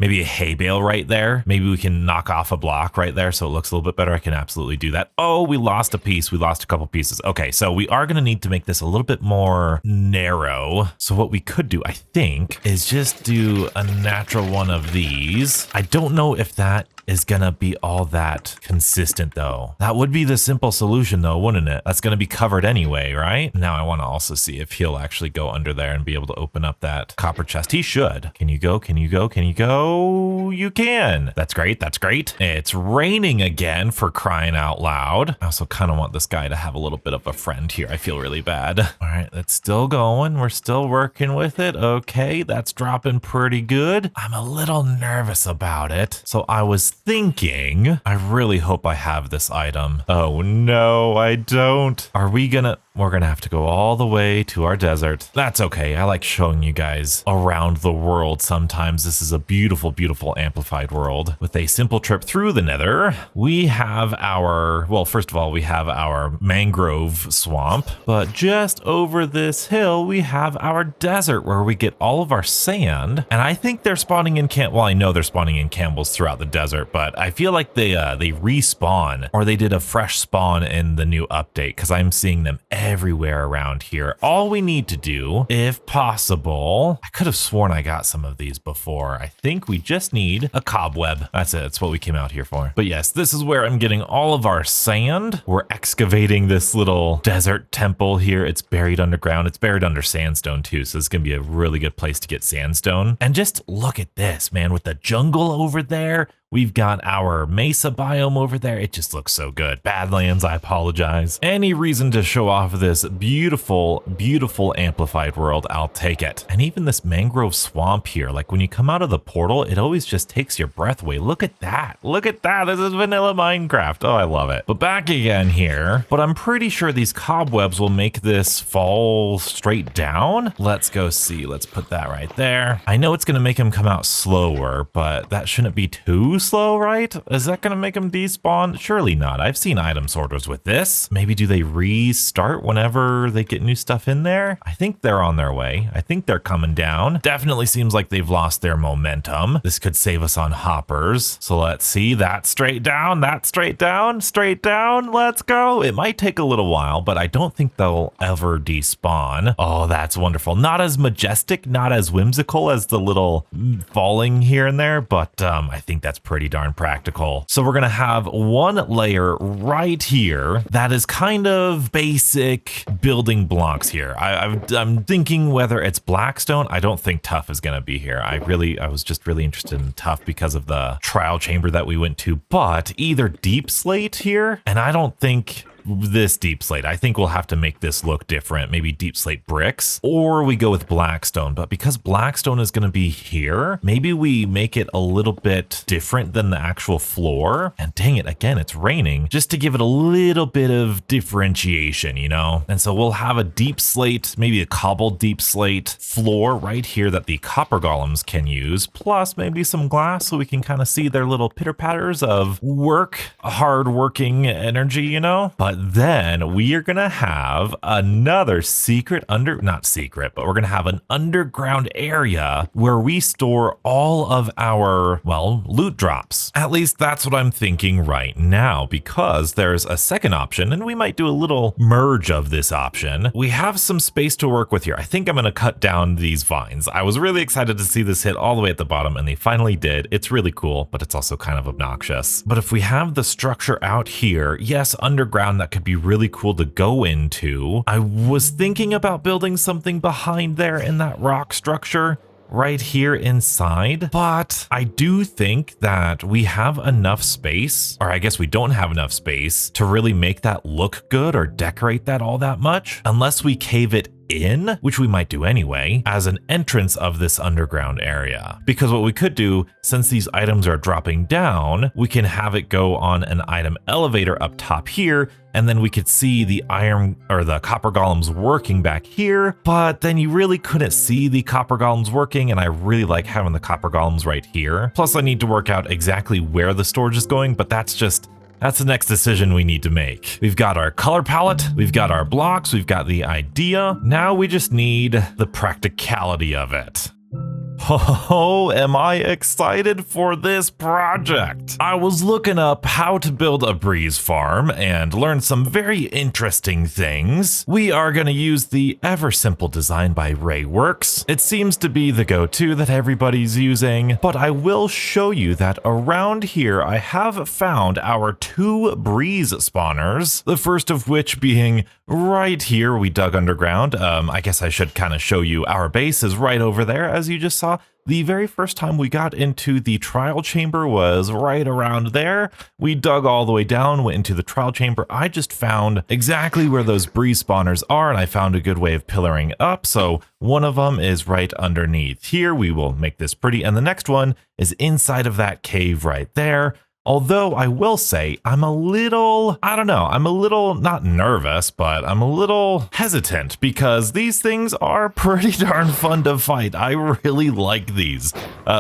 maybe a hay bale right there. Maybe we can knock off a block right there so it looks a little bit better. I can absolutely do that. Oh, we lost a piece. We lost a couple pieces. Okay, so we are going to need to make this a little bit more narrow. So what we could do, I think, is just do a natural one of these. I don't know if that is gonna be all that consistent though. That would be the simple solution though, wouldn't it? That's gonna be covered anyway, right? Now I want to also see if he'll actually go under there and be able to open up that copper chest. He should. Can you go? Can you go? Can you go? You can. That's great. That's great. It's raining again, for crying out loud. I also kind of want this guy to have a little bit of a friend here. I feel really bad. All right, that's still going. We're still working with it. Okay, that's dropping pretty good. I'm a little nervous about it. So I was thinking, I really hope I have this item. Oh no, I don't. We're gonna have to go all the way to our desert. That's okay. I like showing you guys around the world sometimes. This is a beautiful, beautiful amplified world. With a simple trip through the nether, we have our, well, first of all, we have our mangrove swamp, but just over this hill, we have our desert where we get all of our sand. And I think they're spawning in well, I know they're spawning in Campbell's throughout the desert, but I feel like they respawn, or they did a fresh spawn in the new update, because I'm seeing them everywhere around here. All we need to do, if possible, I could have sworn I got some of these before. I think we just need a cobweb. That's it. That's what we came out here for. But yes, this is where I'm getting all of our sand. We're excavating this little desert temple here. It's buried underground. It's buried under sandstone too, so it's gonna be a really good place to get sandstone. And just look at this, man, with the jungle over there, We've got our mesa biome over there. It just looks so good. Badlands, I apologize. Any reason to show off this beautiful, beautiful amplified world, I'll take it. And even this mangrove swamp here, like when you come out of the portal, it always just takes your breath away. Look at that. Look at that. This is vanilla Minecraft. Oh, I love it. But back again here, but I'm pretty sure these cobwebs will make this fall straight down. Let's go see. Let's put that right there. I know it's going to make him come out slower, but that shouldn't be too slow, right? Is that going to make him despawn? Surely not. I've seen item sorters with this. Maybe do they restart whenever they get new stuff in there? I think they're on their way. I think they're coming down. Definitely seems like they've lost their momentum. This could save us on hoppers. So let's see. That straight down, that straight down, straight down. Let's go. It might take a little while, but I don't think they'll ever despawn. Oh, that's wonderful. Not as majestic, not as whimsical as the little falling here and there, but I think that's pretty darn practical. So we're gonna have one layer right here that is kind of basic building blocks here. I'm thinking whether it's blackstone. I don't think tuff is gonna be here. I was just really interested in tuff because of the trial chamber that we went to, but either deep slate here, and I don't think this deep slate. I think we'll have to make this look different, maybe deep slate bricks, or we go with blackstone. But because blackstone is going to be here, maybe we make it a little bit different than the actual floor. And dang it, again, it's raining, just to give it a little bit of differentiation, you know? And so we'll have a deep slate, maybe a cobbled deep slate floor right here that the copper golems can use, plus maybe some glass so we can kind of see their little pitter patters of work, hard working energy, you know? But then we are going to have another not secret, but we're going to have an underground area where we store all of our, well, loot drops. At least that's what I'm thinking right now, because there's a second option, and we might do a little merge of this option. We have some space to work with here. I think I'm going to cut down these vines. I was really excited to see this hit all the way at the bottom, and they finally did. It's really cool, but it's also kind of obnoxious. But if we have the structure out here, yes, underground, that could be really cool to go into. I was thinking about building something behind there in that rock structure right here inside, but I do think that we have enough space, or I guess we don't have enough space to really make that look good or decorate that all that much, unless we cave it in, which we might do anyway, as an entrance of this underground area. Because what we could do, since these items are dropping down, we can have it go on an item elevator up top here, and then we could see the iron or the copper golems working back here, but then you really couldn't see the copper golems working, and I really like having the copper golems right here. Plus I need to work out exactly where the storage is going, but that's the next decision we need to make. We've got our color palette, we've got our blocks, we've got the idea. Now we just need the practicality of it. Oh, am I excited for this project? I was looking up how to build a breeze farm and learned some very interesting things. We are going to use the ever simple design by Rayworks. It seems to be the go-to that everybody's using, but I will show you that around here I have found our 2 breeze spawners, the first of which being right here. We dug underground. I guess I should kind of show you our base is right over there, as you just saw. The very first time we got into the trial chamber was right around there. We dug all the way down, went into the trial chamber. I just found exactly where those breeze spawners are, and I found a good way of pillaring up. So one of them is right underneath here. We will make this pretty. And the next one is inside of that cave right there. Although I will say I'm a little, not nervous, but I'm a little hesitant because these things are pretty darn fun to fight. I really like these.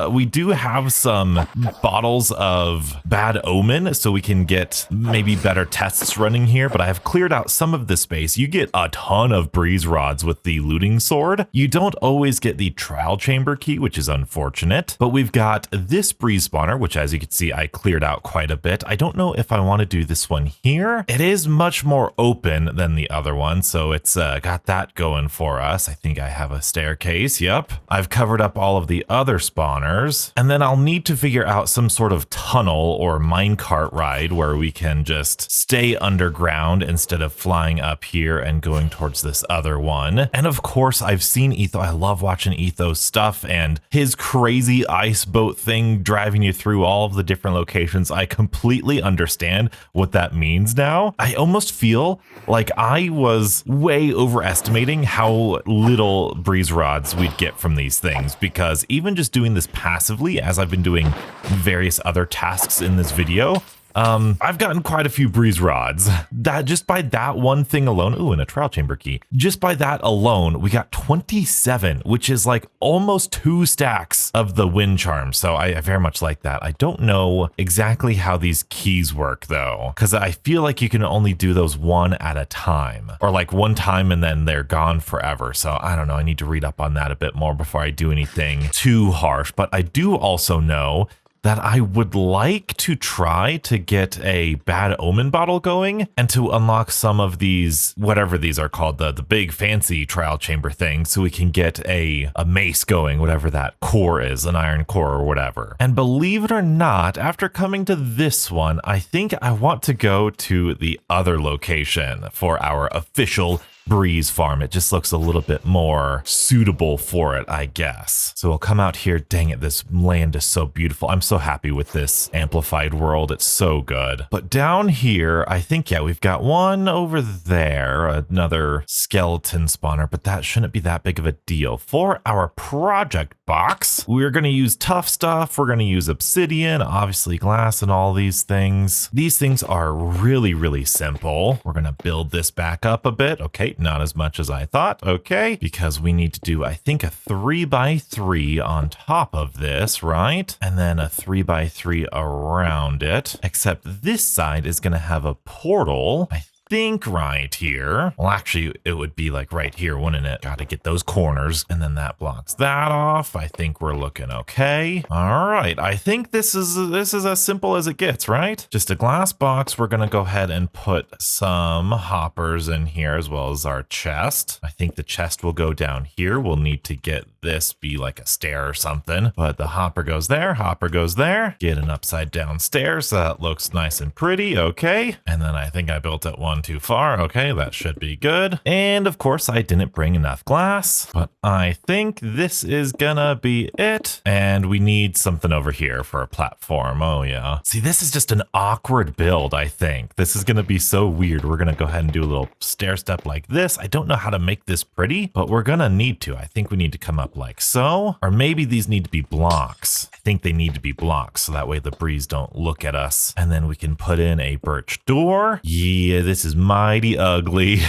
We do have some bottles of bad omen, so we can get maybe better tests running here, but I have cleared out some of the space. You get a ton of breeze rods with the looting sword. You don't always get the trial chamber key, which is unfortunate, but we've got this breeze spawner, which as you can see, I cleared out out quite a bit. I don't know if I want to do this one here. It is much more open than the other one, so it's got that going for us. I think I have a staircase. Yep. I've covered up all of the other spawners, and then I'll need to figure out some sort of tunnel or minecart ride where we can just stay underground instead of flying up here and going towards this other one. And of course, I've seen Etho. I love watching Etho's stuff and his crazy ice boat thing driving you through all of the different locations. I completely understand what that means now. I almost feel like I was way overestimating how little breeze rods we'd get from these things, because even just doing this passively, as I've been doing various other tasks in this video, I've gotten quite a few breeze rods. That just by that one thing alone, ooh, and a trial chamber key. Just by that alone, we got 27, which is like almost 2 stacks of the wind charm. So I very much like that. I don't know exactly how these keys work though, because I feel like you can only do those one at a time, or like one time and then they're gone forever. So I don't know. I need to read up on that a bit more before I do anything too harsh. But I do also know that I would like to try to get a bad omen bottle going and to unlock some of these, whatever these are called, the big fancy trial chamber thing, so we can get a mace going, whatever that core is, an iron core or whatever. And believe it or not, after coming to this one, I think I want to go to the other location for our official breeze farm. It just looks a little bit more suitable for it, I guess. So we'll come out here. Dang it, this land is so beautiful. I'm so happy with this amplified world. It's so good. But down here, I think, yeah, we've got one over there, another skeleton spawner, but that shouldn't be that big of a deal. For our project box, we're going to use tough stuff. We're going to use obsidian, obviously glass, and all these things. These things are really, really simple. We're going to build this back up a bit. Okay, not as much as I thought. Okay, because we need to do, I think, a 3x3 on top of this, right? And then a 3x3 around it. Except this side is going to have a portal, I think, right here. Well, actually, it would be like right here, wouldn't it? Got to get those corners, and then that blocks that off. I think we're looking okay. All right, I think this is as simple as it gets, right? Just a glass box. We're gonna go ahead and put some hoppers in here as well as our chest. I think the chest will go down here. We'll need to get this be like a stair or something, but the hopper goes there, hopper goes there. Get an upside down stairs. That looks nice and pretty. Okay, and then I think I built it one too far. Okay, that should be good. And of course, I didn't bring enough glass, but I think this is gonna be it. And we need something over here for a platform. Oh yeah. See, this is just an awkward build, I think. This is gonna be so weird. We're gonna go ahead and do a little stair step like this. I don't know how to make this pretty, but we're gonna need to. I think we need to come up like so, or maybe these need to be blocks. I think they need to be blocks, so that way the breeze don't look at us. And then we can put in a birch door. Yeah, this is mighty ugly,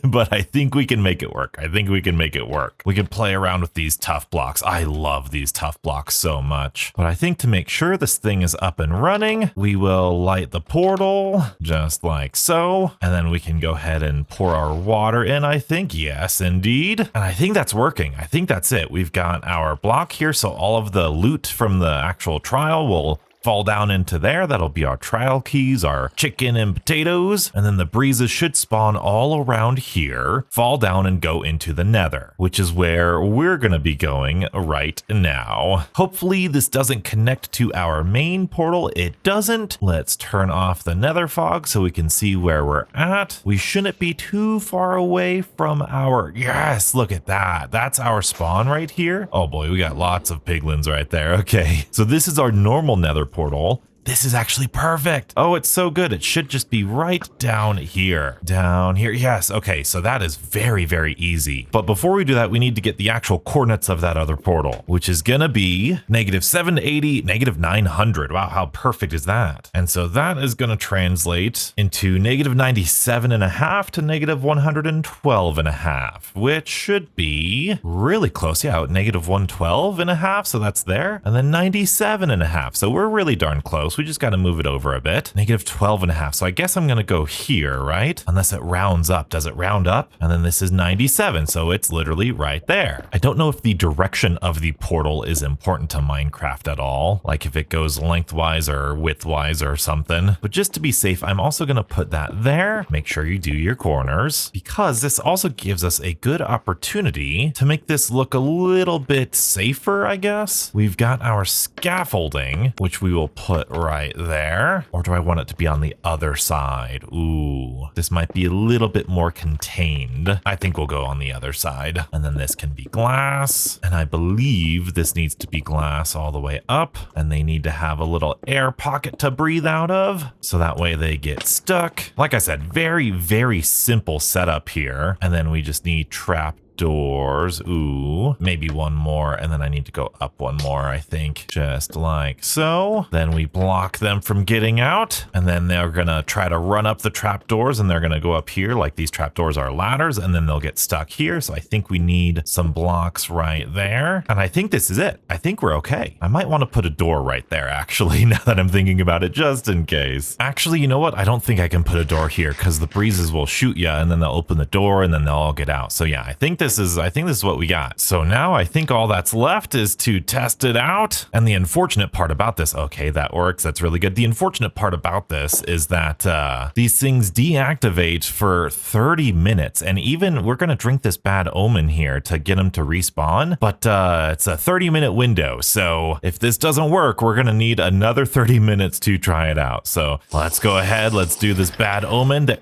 but I think we can make it work. I think we can make it work. We can play around with these tough blocks. I love these tough blocks so much. But I think to make sure this thing is up and running, we will light the portal just like so. And then we can go ahead and pour our water in, I think. Yes, indeed. And I think that's working. I think that's it. We've got our block here, so all of the loot from the actual trial will fall down into there. That'll be our trial keys, our chicken and potatoes, and then the breezes should spawn all around here, fall down and go into the nether, which is where we're gonna be going right now. Hopefully this doesn't connect to our main portal. It doesn't. Let's turn off the nether fog so we can see where we're at. We shouldn't be too far away from our, yes, look at that. That's our spawn right here. Oh boy, we got lots of piglins right there. Okay, so this is our normal nether portal. This is actually perfect. Oh, it's so good. It should just be right down here. Down here. Yes. Okay. So that is very, very easy. But before we do that, we need to get the actual coordinates of that other portal, which is going to be -780, -900. Wow. How perfect is that? And so that is going to translate into -97.5 to -112.5, which should be really close. Yeah. -112.5. So that's there. And then 97.5. So we're really darn close. close. We just got to move it over a bit. Negative 12.5. So I guess I'm going to go here, right? Unless it rounds up. Does it round up? And then this is 97. So it's literally right there. I don't know if the direction of the portal is important to Minecraft at all. Like if it goes lengthwise or widthwise or something. But just to be safe, I'm also going to put that there. Make sure you do your corners, because this also gives us a good opportunity to make this look a little bit safer, I guess. We've got our scaffolding, which we will put right there. Or do I want it to be on the other side? Ooh, this might be a little bit more contained. I think we'll go on the other side. And then this can be glass. And I believe this needs to be glass all the way up. And they need to have a little air pocket to breathe out of, so that way they get stuck. Like I said, very, very simple setup here. And then we just need trap doors. Ooh, maybe one more, and then I need to go up one more, I think, just like so. Then we block them from getting out, and then they're gonna try to run up the trapdoors, and they're gonna go up here like these trapdoors are ladders, and then they'll get stuck here. So I think we need some blocks right there, and I think this is it. I think we're okay. I might want to put a door right there, actually, now that I'm thinking about it, just in case. Actually, you know what? I don't think I can put a door here because the breezes will shoot you, and then they'll open the door, and then they'll all get out. So yeah, I think this is what we got. So now I think all that's left is to test it out. And the unfortunate part about this, okay, that works. That's really good. The unfortunate part about this is that these things deactivate for 30 minutes. And even we're going to drink this bad omen here to get them to respawn. But it's a 30-minute window. So if this doesn't work, we're going to need another 30 minutes to try it out. So let's go ahead. Let's do this bad omen.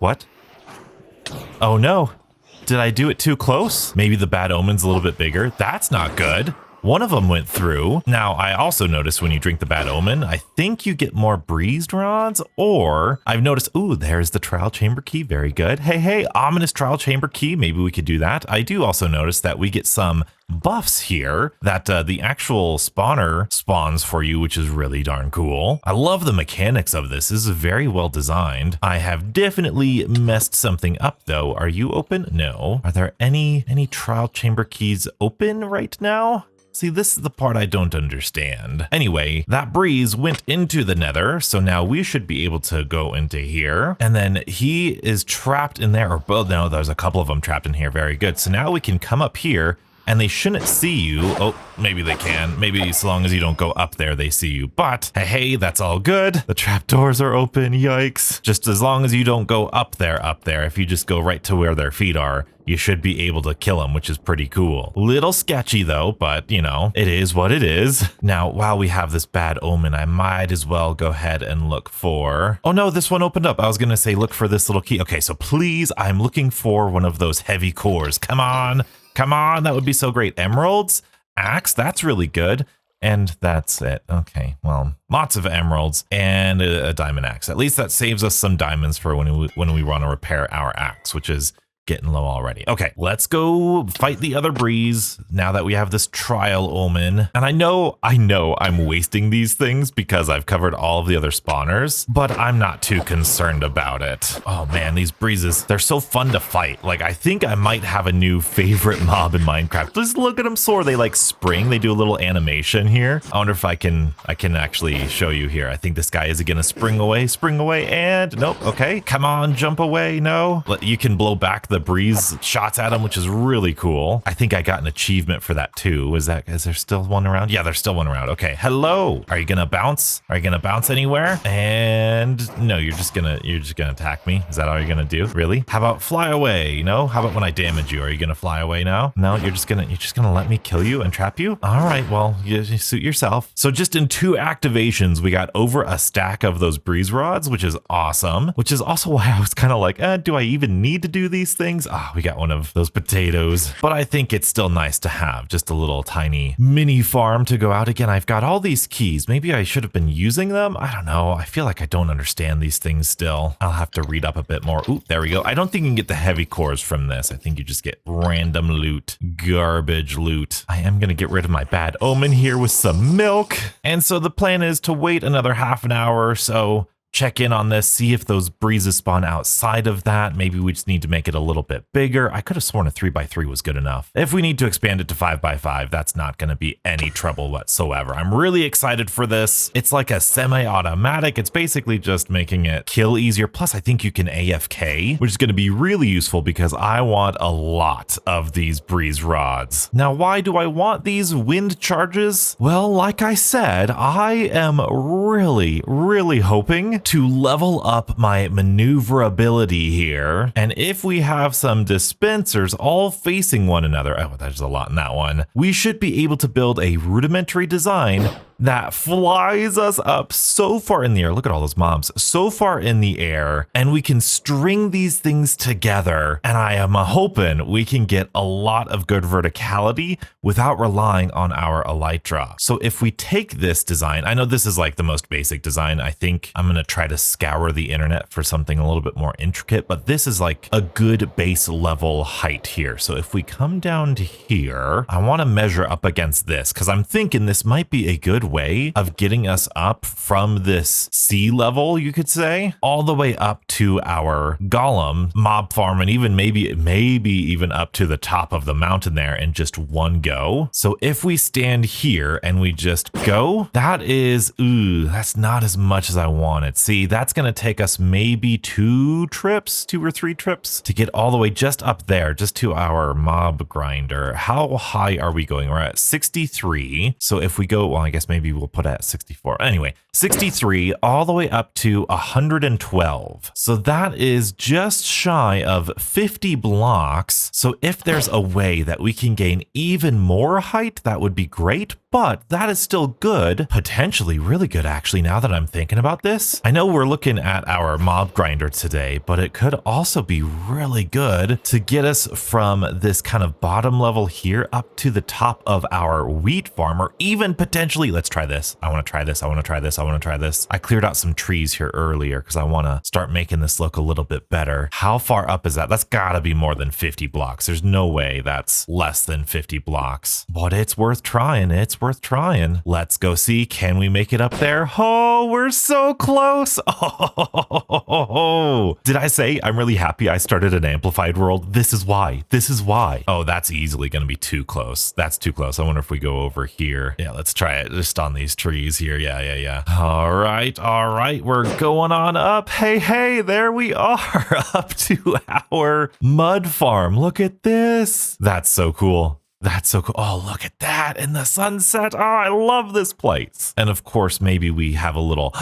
What? Oh no. Did I do it too close? Maybe the bad omen's a little bit bigger. That's not good. One of them went through. Now, I also noticed when you drink the bad omen, I think you get more breezed rods, or I've noticed, ooh, there's the trial chamber key. Very good. Hey, ominous trial chamber key. Maybe we could do that. I do also notice that we get some buffs here that the actual spawner spawns for you, which is really darn cool. I love the mechanics of this. This is very well designed. I have definitely messed something up though. Are you open? No. Are there any trial chamber keys open right now? See, this is the part I don't understand. Anyway, that breeze went into the nether, so now we should be able to go into here. And then he is trapped in there, or well, no, there's a couple of them trapped in here. Very good. So now we can come up here, and they shouldn't see you. Oh, maybe they can. Maybe as long as you don't go up there, they see you. But hey, that's all good. The trapdoors are open. Yikes. Just as long as you don't go up there. If you just go right to where their feet are, you should be able to kill them, which is pretty cool. Little sketchy though, but you know, it is what it is. Now, while we have this bad omen, I might as well go ahead and look for, oh no, this one opened up. I was gonna say, look for this little key. Okay, so please, I'm looking for one of those heavy cores. Come on, that would be so great. Emeralds, axe, that's really good. And that's it. Okay, well, lots of emeralds and a diamond axe. At least that saves us some diamonds for when we want to repair our axe, which is getting low already. Okay, let's go fight the other breeze now that we have this trial omen. And I know I'm wasting these things because I've covered all of the other spawners, but I'm not too concerned about it. Oh man, these breezes, they're so fun to fight. Like, I think I might have a new favorite mob in Minecraft. Just look at them soar. They like spring. They do a little animation here. I wonder if I can actually show you here. I think this guy is gonna spring away, and nope. Okay, come on, jump away. No, you can blow back the breeze shots at him, which is really cool. I think I got an achievement for that too. Is there still one around? Yeah, there's still one around. Okay, hello. Are you gonna bounce? Are you gonna bounce anywhere? And no, you're just gonna attack me. Is that all you're gonna do? Really? How about fly away? You know? How about when I damage you? Are you gonna fly away now? No, you're just gonna let me kill you and trap you? All right, well, you suit yourself. So just in 2 activations, we got over a stack of those breeze rods, which is awesome. Which is also why I was kind of like, do I even need to do these things? We got one of those potatoes, but I think it's still nice to have just a little tiny mini farm to go out. Again, I've got all these keys. Maybe I should have been using them. I don't know. I feel like I don't understand these things still. I'll have to read up a bit more. Ooh, there we go. I don't think you can get the heavy cores from this. I think you just get random loot, garbage loot. I am going to get rid of my bad omen here with some milk. And so the plan is to wait another half an hour or so, check in on this, see if those breezes spawn outside of that. Maybe we just need to make it a little bit bigger. I could have sworn a 3x3 was good enough. If we need to expand it to 5x5, that's not going to be any trouble whatsoever. I'm really excited for this. It's like a semi-automatic. It's basically just making it kill easier. Plus, I think you can AFK, which is going to be really useful because I want a lot of these breeze rods. Now, why do I want these wind charges? Well, like I said, I am really hoping to level up my maneuverability here. And if we have some dispensers all facing one another, oh, there's a lot in that one, we should be able to build a rudimentary design that flies us up so far in the air. Look at all those mobs, so far in the air, and we can string these things together. And I am hoping we can get a lot of good verticality without relying on our elytra. So if we take this design, I know this is like the most basic design. I think I'm going to try to scour the internet for something a little bit more intricate, but this is like a good base level height here. So if we come down to here, I want to measure up against this because I'm thinking this might be a good way of getting us up from this sea level, you could say, all the way up to our golem mob farm, and even maybe even up to the top of the mountain there in just one go. So if we stand here and we just go, that is, that's not as much as I wanted. See, that's going to take us maybe 2 or 3 trips to get all the way just up there, just to our mob grinder. How high are we going? We're at 63. So if we go, well, I guess maybe we'll put it at 64. Anyway, 63 all the way up to 112. So that is just shy of 50 blocks. So if there's a way that we can gain even more height, that would be great. But that is still good, potentially really good actually, now that I'm thinking about this. I know we're looking at our mob grinder today, but it could also be really good to get us from this kind of bottom level here up to the top of our wheat farm, or even potentially, let's try this. I want to try this. I want to try this. I want to try this. I cleared out some trees here earlier because I want to start making this look a little bit better. How far up is that? That's gotta be more than 50 blocks. There's no way that's less than 50 blocks, but it's worth trying. It's worth trying. Let's go see. Can we make it up there? Oh, we're so close. Oh, did I say I'm really happy I started an amplified world? This is why. This is why. Oh, that's easily going to be too close. That's too close. I wonder if we go over here. Yeah, let's try it just on these trees here. Yeah. All right. We're going on up. Hey, there we are up to our mud farm. Look at this. That's so cool. That's so cool. Oh, look at that in the sunset. Oh, I love this place. And of course, maybe we have a little,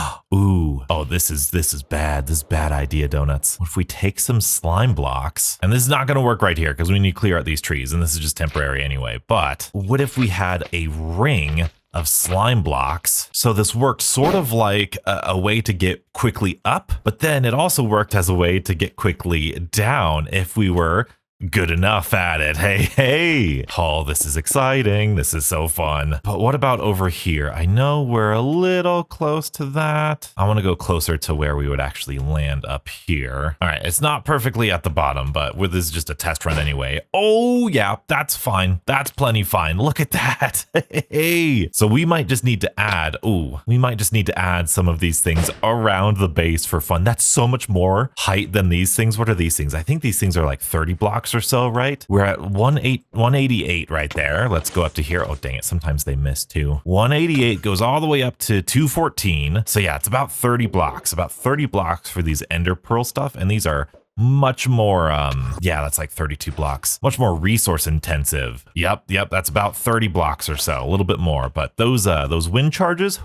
this is bad. This is bad idea, donuts. What if we take some slime blocks? And this is not going to work right here because we need to clear out these trees, and this is just temporary anyway. But what if we had a ring of slime blocks? So this worked sort of like a way to get quickly up, but then it also worked as a way to get quickly down if we were good enough at it. Hey. Oh, this is exciting. This is so fun. But what about over here? I know we're a little close to that. I want to go closer to where we would actually land up here. All right, it's not perfectly at the bottom, but this is just a test run anyway. Oh yeah, that's fine. That's plenty fine. Look at that. Hey. So we might just need to add, some of these things around the base for fun. That's so much more height than these things. What are these things? I think these things are like 30 blocks or so, right? We're at 188 right there. Let's go up to here. Oh, dang it. Sometimes they miss too. 188 goes all the way up to 214. So yeah, it's about 30 blocks for these ender pearl stuff. And these are much more, that's like 32 blocks, much more resource intensive. Yep. That's about 30 blocks or so, a little bit more. But those wind charges,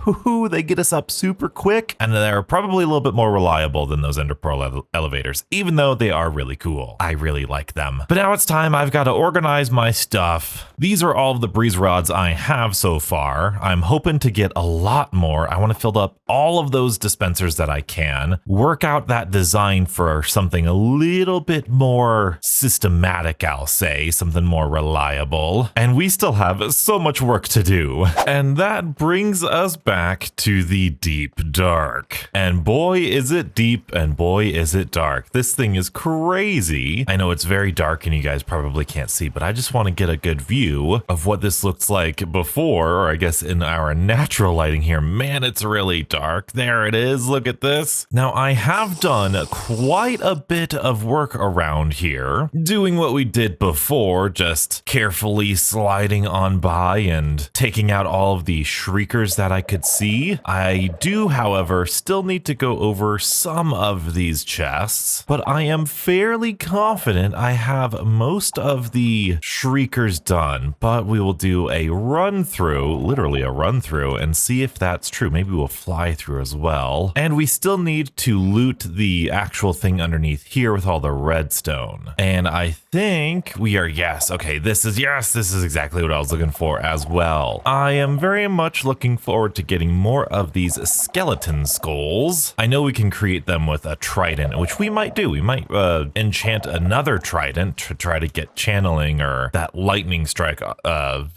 they get us up super quick, and they're probably a little bit more reliable than those ender pearl elevators, even though they are really cool. I really like them. But now it's time. I've got to organize my stuff. These are all of the breeze rods I have so far. I'm hoping to get a lot more. I want to fill up all of those dispensers that I can, work out that design for something a little bit more systematic, I'll say, something more reliable. And we still have so much work to do. And that brings us back to the deep dark. And boy, is it deep, and boy, is it dark. This thing is crazy. I know it's very dark and you guys probably can't see, but I just want to get a good view of what this looks like before, or I guess in our natural lighting here. Man, it's really dark. There it is. Look at this. Now, I have done quite a bit of work around here, doing what we did before, just carefully sliding on by and taking out all of the shriekers that I could see. I do, however, still need to go over some of these chests, but I am fairly confident I have most of the shriekers done, but we will do a run through, literally a run through, and see if that's true. Maybe we'll fly through as well. And we still need to loot the actual thing underneath here with all the redstone. And I think we are, yes, okay, this is exactly what I was looking for as well. I am very much looking forward to getting more of these skeleton skulls. I know we can create them with a trident, which we might do. We might enchant another trident to try to get channeling or that lightning strike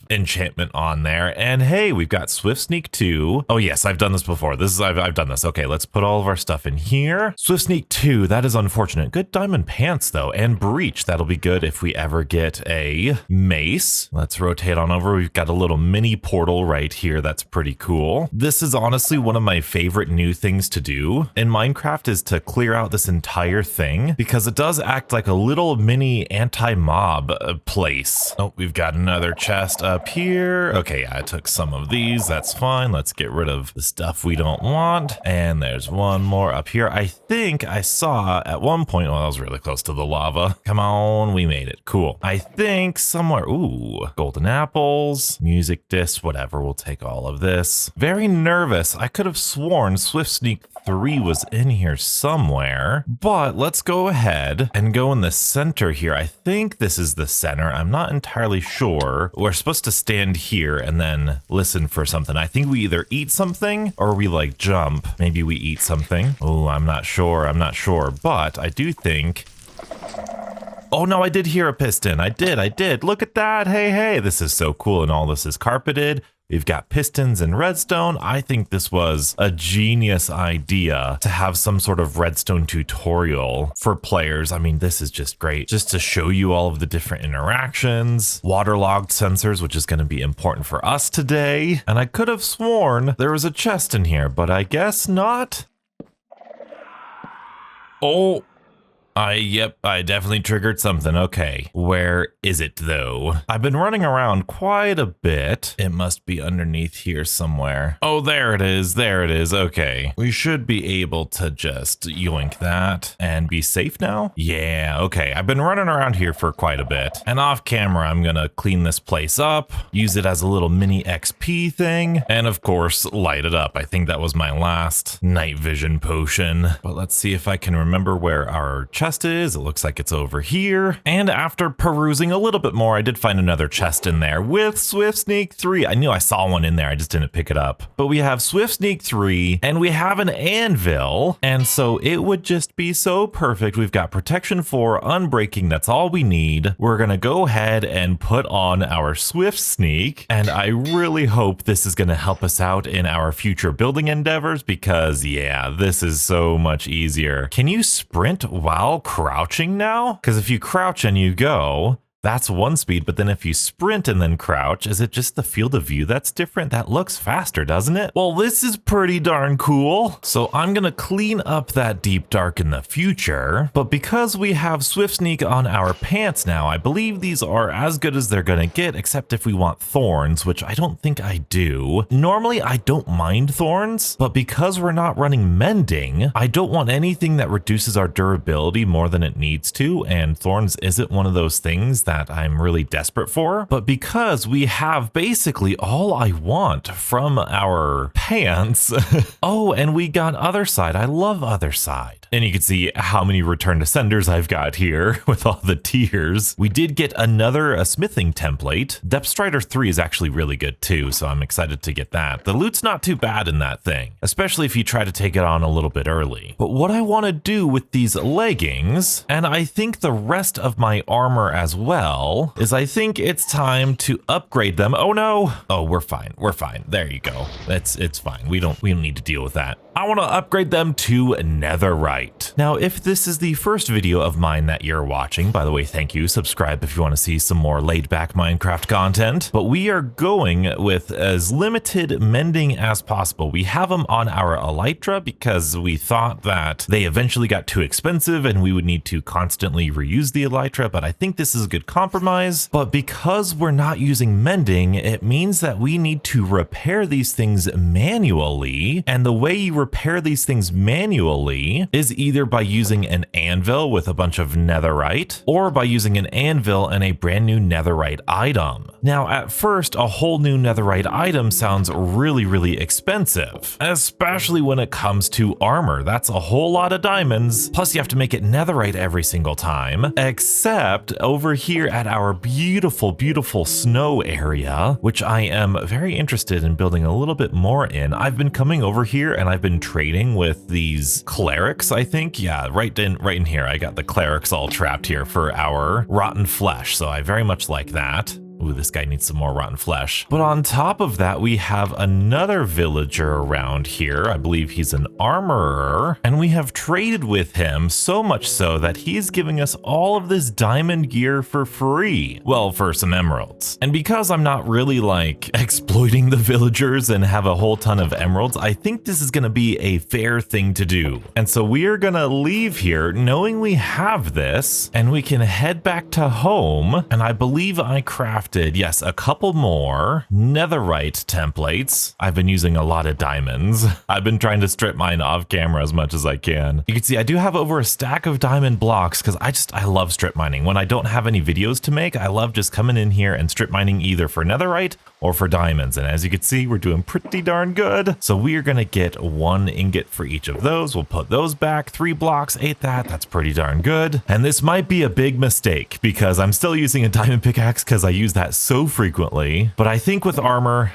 enchantment on there. And hey, we've got Swift Sneak 2. Oh yes, I've done this before. I've done this. Okay, let's put all of our stuff in here. Swift Sneak 2, that is unfortunate. Good diamond pants though, and breach. That'll be good if we ever get a mace. Let's rotate on over. We've got a little mini portal right here. That's pretty cool. This is honestly one of my favorite new things to do in Minecraft, is to clear out this entire thing, because it does act like a little mini anti-mob place. Oh, we've got another chest up here. Okay, yeah, I took some of these. That's fine. Let's get rid of the stuff we don't want. And there's one more up here. I think I saw at one point, well, I was really close to the lava. Come on, we made it. Cool. I think somewhere, ooh, golden apples, music disc, whatever. We'll take all of this. Very nervous. I could have sworn Swift Sneak 3 was in here somewhere, but let's go ahead and go in the center here. I think this is the center. I'm not entirely sure. We're supposed to stand here and then listen for something. I think we either eat something or we like jump. Maybe we eat something. Oh, I'm not sure, but I do think... Oh no, I did hear a piston. I did. Look at that. Hey, this is so cool, and all this is carpeted. We've got pistons and redstone. I think this was a genius idea to have some sort of redstone tutorial for players. I mean, this is just great, just to show you all of the different interactions, waterlogged sensors, which is going to be important for us today. And I could have sworn there was a chest in here, but I guess not. Oh. I definitely triggered something. Okay, where is it though? I've been running around quite a bit. It must be underneath here somewhere. Oh, there it is. Okay, we should be able to just yoink that and be safe now. Yeah, okay. I've been running around here for quite a bit, and off camera, I'm gonna clean this place up, use it as a little mini XP thing, and of course, light it up. I think that was my last night vision potion, but let's see if I can remember where our chest is. It looks like it's over here. And after perusing a little bit more, I did find another chest in there with Swift Sneak 3. I knew I saw one in there, I just didn't pick it up. But we have Swift Sneak 3 and we have an anvil. And so it would just be so perfect. We've got protection 4, unbreaking. That's all we need. We're gonna go ahead and put on our Swift Sneak. And I really hope this is gonna help us out in our future building endeavors, because yeah, this is so much easier. Can you sprint while crouching now? Because if you crouch and you go, that's one speed, but then if you sprint and then crouch, is it just the field of view that's different? That looks faster, doesn't it? Well, this is pretty darn cool. So I'm gonna clean up that deep dark in the future, but because we have Swift Sneak on our pants now, I believe these are as good as they're gonna get, except if we want thorns, which I don't think I do. Normally, I don't mind thorns, but because we're not running mending, I don't want anything that reduces our durability more than it needs to, and thorns isn't one of those things that that I'm really desperate for, but because we have basically all I want from our pants. Oh, and we got other side. I love other side. And you can see how many return to senders I've got here with all the tiers. We did get another smithing template. Depth Strider 3 is actually really good too, so I'm excited to get that. The loot's not too bad in that thing, especially if you try to take it on a little bit early. But what I want to do with these leggings, and I think the rest of my armor as well, is I think it's time to upgrade them. Oh no! Oh, we're fine. We're fine. There you go. It's fine. We don't need to deal with that. I want to upgrade them to netherite. Now, if this is the first video of mine that you're watching, by the way, thank you. Subscribe if you want to see some more laid back Minecraft content. But we are going with as limited mending as possible. We have them on our elytra because we thought that they eventually got too expensive and we would need to constantly reuse the elytra, but I think this is a good compromise. But because we're not using mending, it means that we need to repair these things manually, and the way you repair these things manually is either by using an anvil with a bunch of netherite or by using an anvil and a brand new netherite item. Now, at first, a whole new netherite item sounds really expensive, especially when it comes to armor. That's a whole lot of diamonds, plus you have to make it netherite every single time, except over here at our beautiful snow area, which I am very interested in building a little bit more in. I've been coming over here and I've been trading with these clerics, I think. Yeah, right in here. I got the clerics all trapped here for our rotten flesh, so I very much like that. Ooh, this guy needs some more rotten flesh. But on top of that, we have another villager around here. I believe he's an armorer, and we have traded with him so much so that he's giving us all of this diamond gear for free. Well, for some emeralds. And because I'm not really like exploiting the villagers and have a whole ton of emeralds, I think this is gonna be a fair thing to do. And so we are gonna leave here knowing we have this, and we can head back to home. And I believe I crafted, yes, a couple more netherite templates. I've been using a lot of diamonds. I've been trying to strip mine off camera as much as I can. You can see I do have over a stack of diamond blocks because I love strip mining. When I don't have any videos to make, I love just coming in here and strip mining either for netherite or for diamonds. And as you can see, we're doing pretty darn good. So we are going to get 1 ingot for each of those. We'll put those back. 3 blocks, ate that. That's pretty darn good. And this might be a big mistake because I'm still using a diamond pickaxe because I use that so frequently. But I think with armor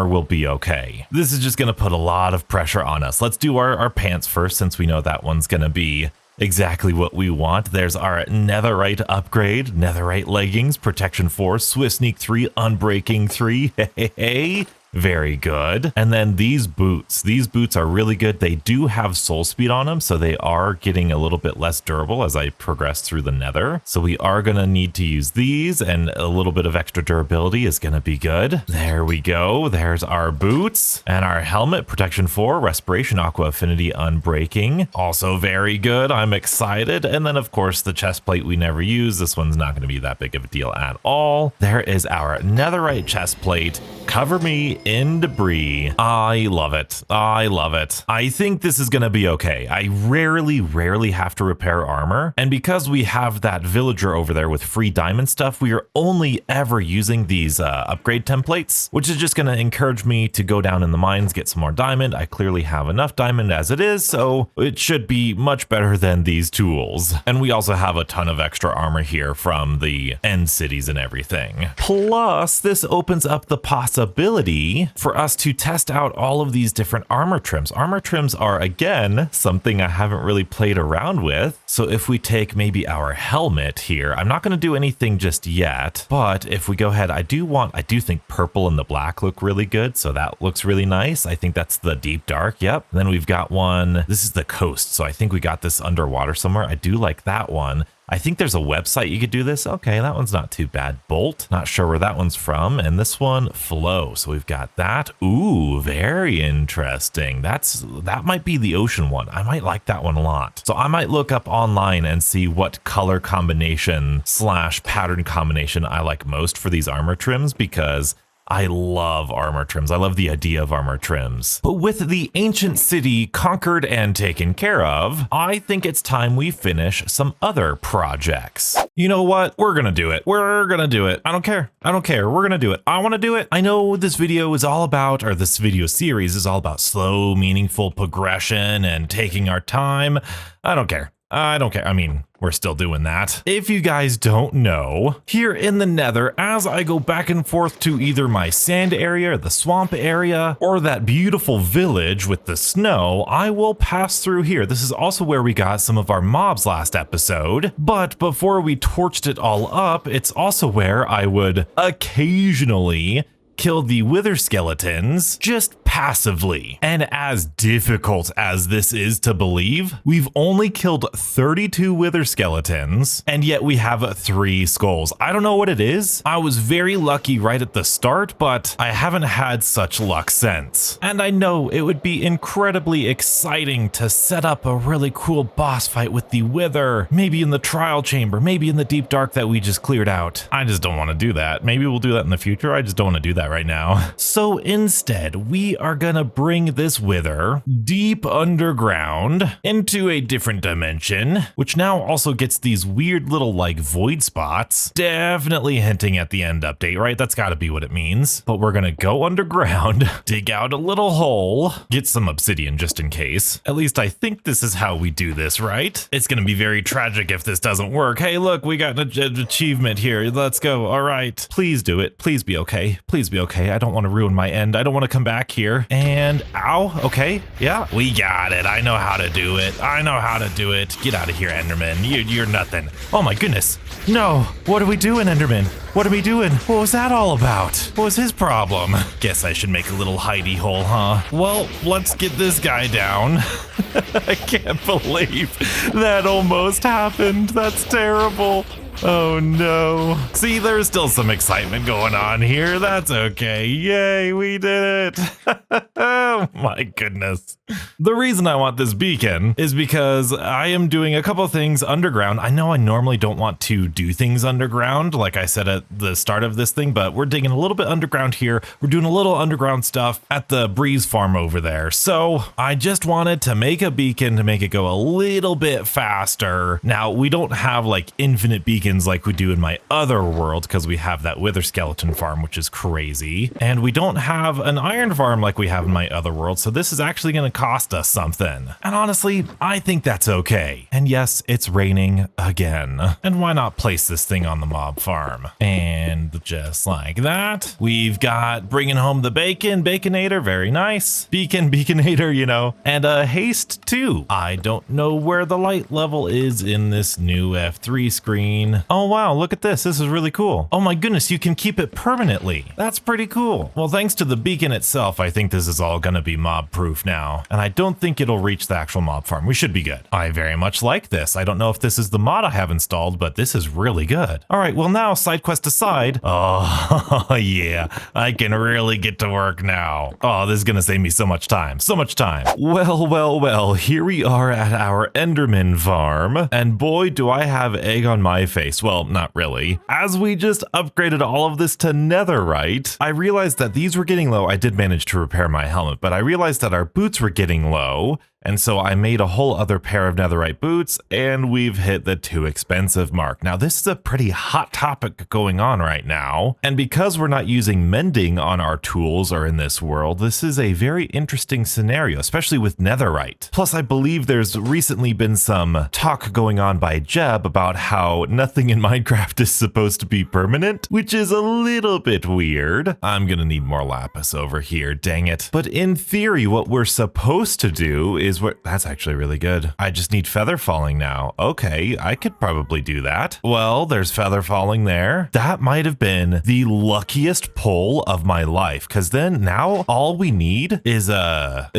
we'll be okay. This is just going to put a lot of pressure on us. Let's do our pants first, since we know that one's going to be exactly what we want. There's our netherite upgrade, netherite leggings, protection 4, swift sneak 3, unbreaking 3. Hey. Very good. And then these boots are really good. They do have soul speed on them, so they are getting a little bit less durable as I progress through the nether. So we are going to need to use these, and a little bit of extra durability is going to be good. There we go. There's our boots and our helmet, protection 4, respiration, aqua affinity, unbreaking. Also very good. I'm excited. And then of course the chest plate we never use. This one's not going to be that big of a deal at all. There is our netherite chest plate. Cover me in debris. I love it. I love it. I think this is gonna be okay. I rarely have to repair armor, and because we have that villager over there with free diamond stuff, we are only ever using these upgrade templates, which is just gonna encourage me to go down in the mines, get some more diamond. I clearly have enough diamond as it is, so it should be much better than these tools. And we also have a ton of extra armor here from the end cities and everything. Plus, this opens up the possibility for us to test out all of these different armor trims. Armor trims are, again, something I haven't really played around with. So if we take maybe our helmet here, I'm not going to do anything just yet, but if we go ahead, I do think purple and the black look really good. So that looks really nice. I think that's the deep dark. Yep. And then we've got one, this is the coast. So I think we got this underwater somewhere. I do like that one. I think there's a website you could do this. Okay, that one's not too bad. Bolt, not sure where that one's from. And this one, Flow. So we've got that. Ooh, very interesting. That might be the ocean one. I might like that one a lot. So I might look up online and see what color combination / pattern combination I like most for these armor trims, because I love armor trims. I love the idea of armor trims. But with the ancient city conquered and taken care of, I think it's time we finish some other projects. You know what? We're gonna do it. We're gonna do it. I don't care. I don't care. We're gonna do it. I wanna do it. I know this video is all about, or this video series is all about slow, meaningful progression and taking our time. I don't care. I don't care. I mean, we're still doing that. If you guys don't know, here in the Nether, as I go back and forth to either my sand area, or the swamp area, or that beautiful village with the snow, I will pass through here. This is also where we got some of our mobs last episode. But before we torched it all up, it's also where I would occasionally kill the wither skeletons just passively. And as difficult as this is to believe, we've only killed 32 wither skeletons, and yet we have 3 skulls. I don't know what it is. I was very lucky right at the start, but I haven't had such luck since. And I know it would be incredibly exciting to set up a really cool boss fight with the wither, maybe in the trial chamber, maybe in the deep dark that we just cleared out. I just don't want to do that. Maybe we'll do that in the future. I just don't want to do that right now. So instead, we are gonna bring this wither deep underground into a different dimension, which now also gets these weird little like void spots, definitely hinting at the end update, right? That's gotta be what it means. But we're gonna go underground, dig out a little hole, get some obsidian just in case. At least I think this is how we do this, right? It's gonna be very tragic if this doesn't work. Hey, look, we got an achievement here. Let's go. All right. Please do it. Please be okay. Please be okay. I don't want to ruin my end. I don't want to come back here. And ow. Okay. Yeah, we got it. I know how to do it. I know how to do it. Get out of here, Enderman. You're nothing. Oh my goodness. No. What are we doing, Enderman? What are we doing? What was that all about? What was his problem? Guess I should make a little hidey hole, huh? Well, let's get this guy down. I can't believe that almost happened. That's terrible. Oh no. See, there's still some excitement going on here. That's okay. Yay, we did it. Oh my goodness. The reason I want this beacon is because I am doing a couple things underground. I know I normally don't want to do things underground, like I said at the start of this thing, but we're digging a little bit underground here. We're doing a little underground stuff at the breeze farm over there. So I just wanted to make a beacon to make it go a little bit faster. Now, we don't have like infinite beacons like we do in my other world because we have that wither skeleton farm, which is crazy. And we don't have an iron farm like we have in my other world. So this is actually going to cost us something. And honestly, I think that's okay. And yes, it's raining again. And why not place this thing on the mob farm? And just like that, we've got bringing home the bacon, baconator, very nice. Beacon, beaconator, you know, and a haste too. I don't know where the light level is in this new F3 screen. Oh wow, look at this. This is really cool. Oh my goodness, you can keep it permanently. That's pretty cool. Well, thanks to the beacon itself, I think this is all gonna be mob proof now. And I don't think it'll reach the actual mob farm. We should be good. I very much like this. I don't know if this is the mod I have installed, but this is really good. All right, well now, side quest aside. Oh yeah, I can really get to work now. Oh, this is gonna save me so much time. So much time. Well, here we are at our Enderman farm. And boy, do I have egg on my face. Well, not really. As we just upgraded all of this to netherite, I realized that these were getting low. I did manage to repair my helmet, but I realized that our boots were getting low. And so I made a whole other pair of netherite boots, and we've hit the too expensive mark. Now, this is a pretty hot topic going on right now. And because we're not using mending on our tools or in this world, this is a very interesting scenario, especially with netherite. Plus, I believe there's recently been some talk going on by Jeb about how nothing in Minecraft is supposed to be permanent, which is a little bit weird. I'm gonna need more lapis over here, dang it. But in theory, what we're supposed to do is that's actually really good. I just need feather falling now. Okay, I could probably do that. Well, there's feather falling there. That might have been the luckiest pull of my life, because then now all we need is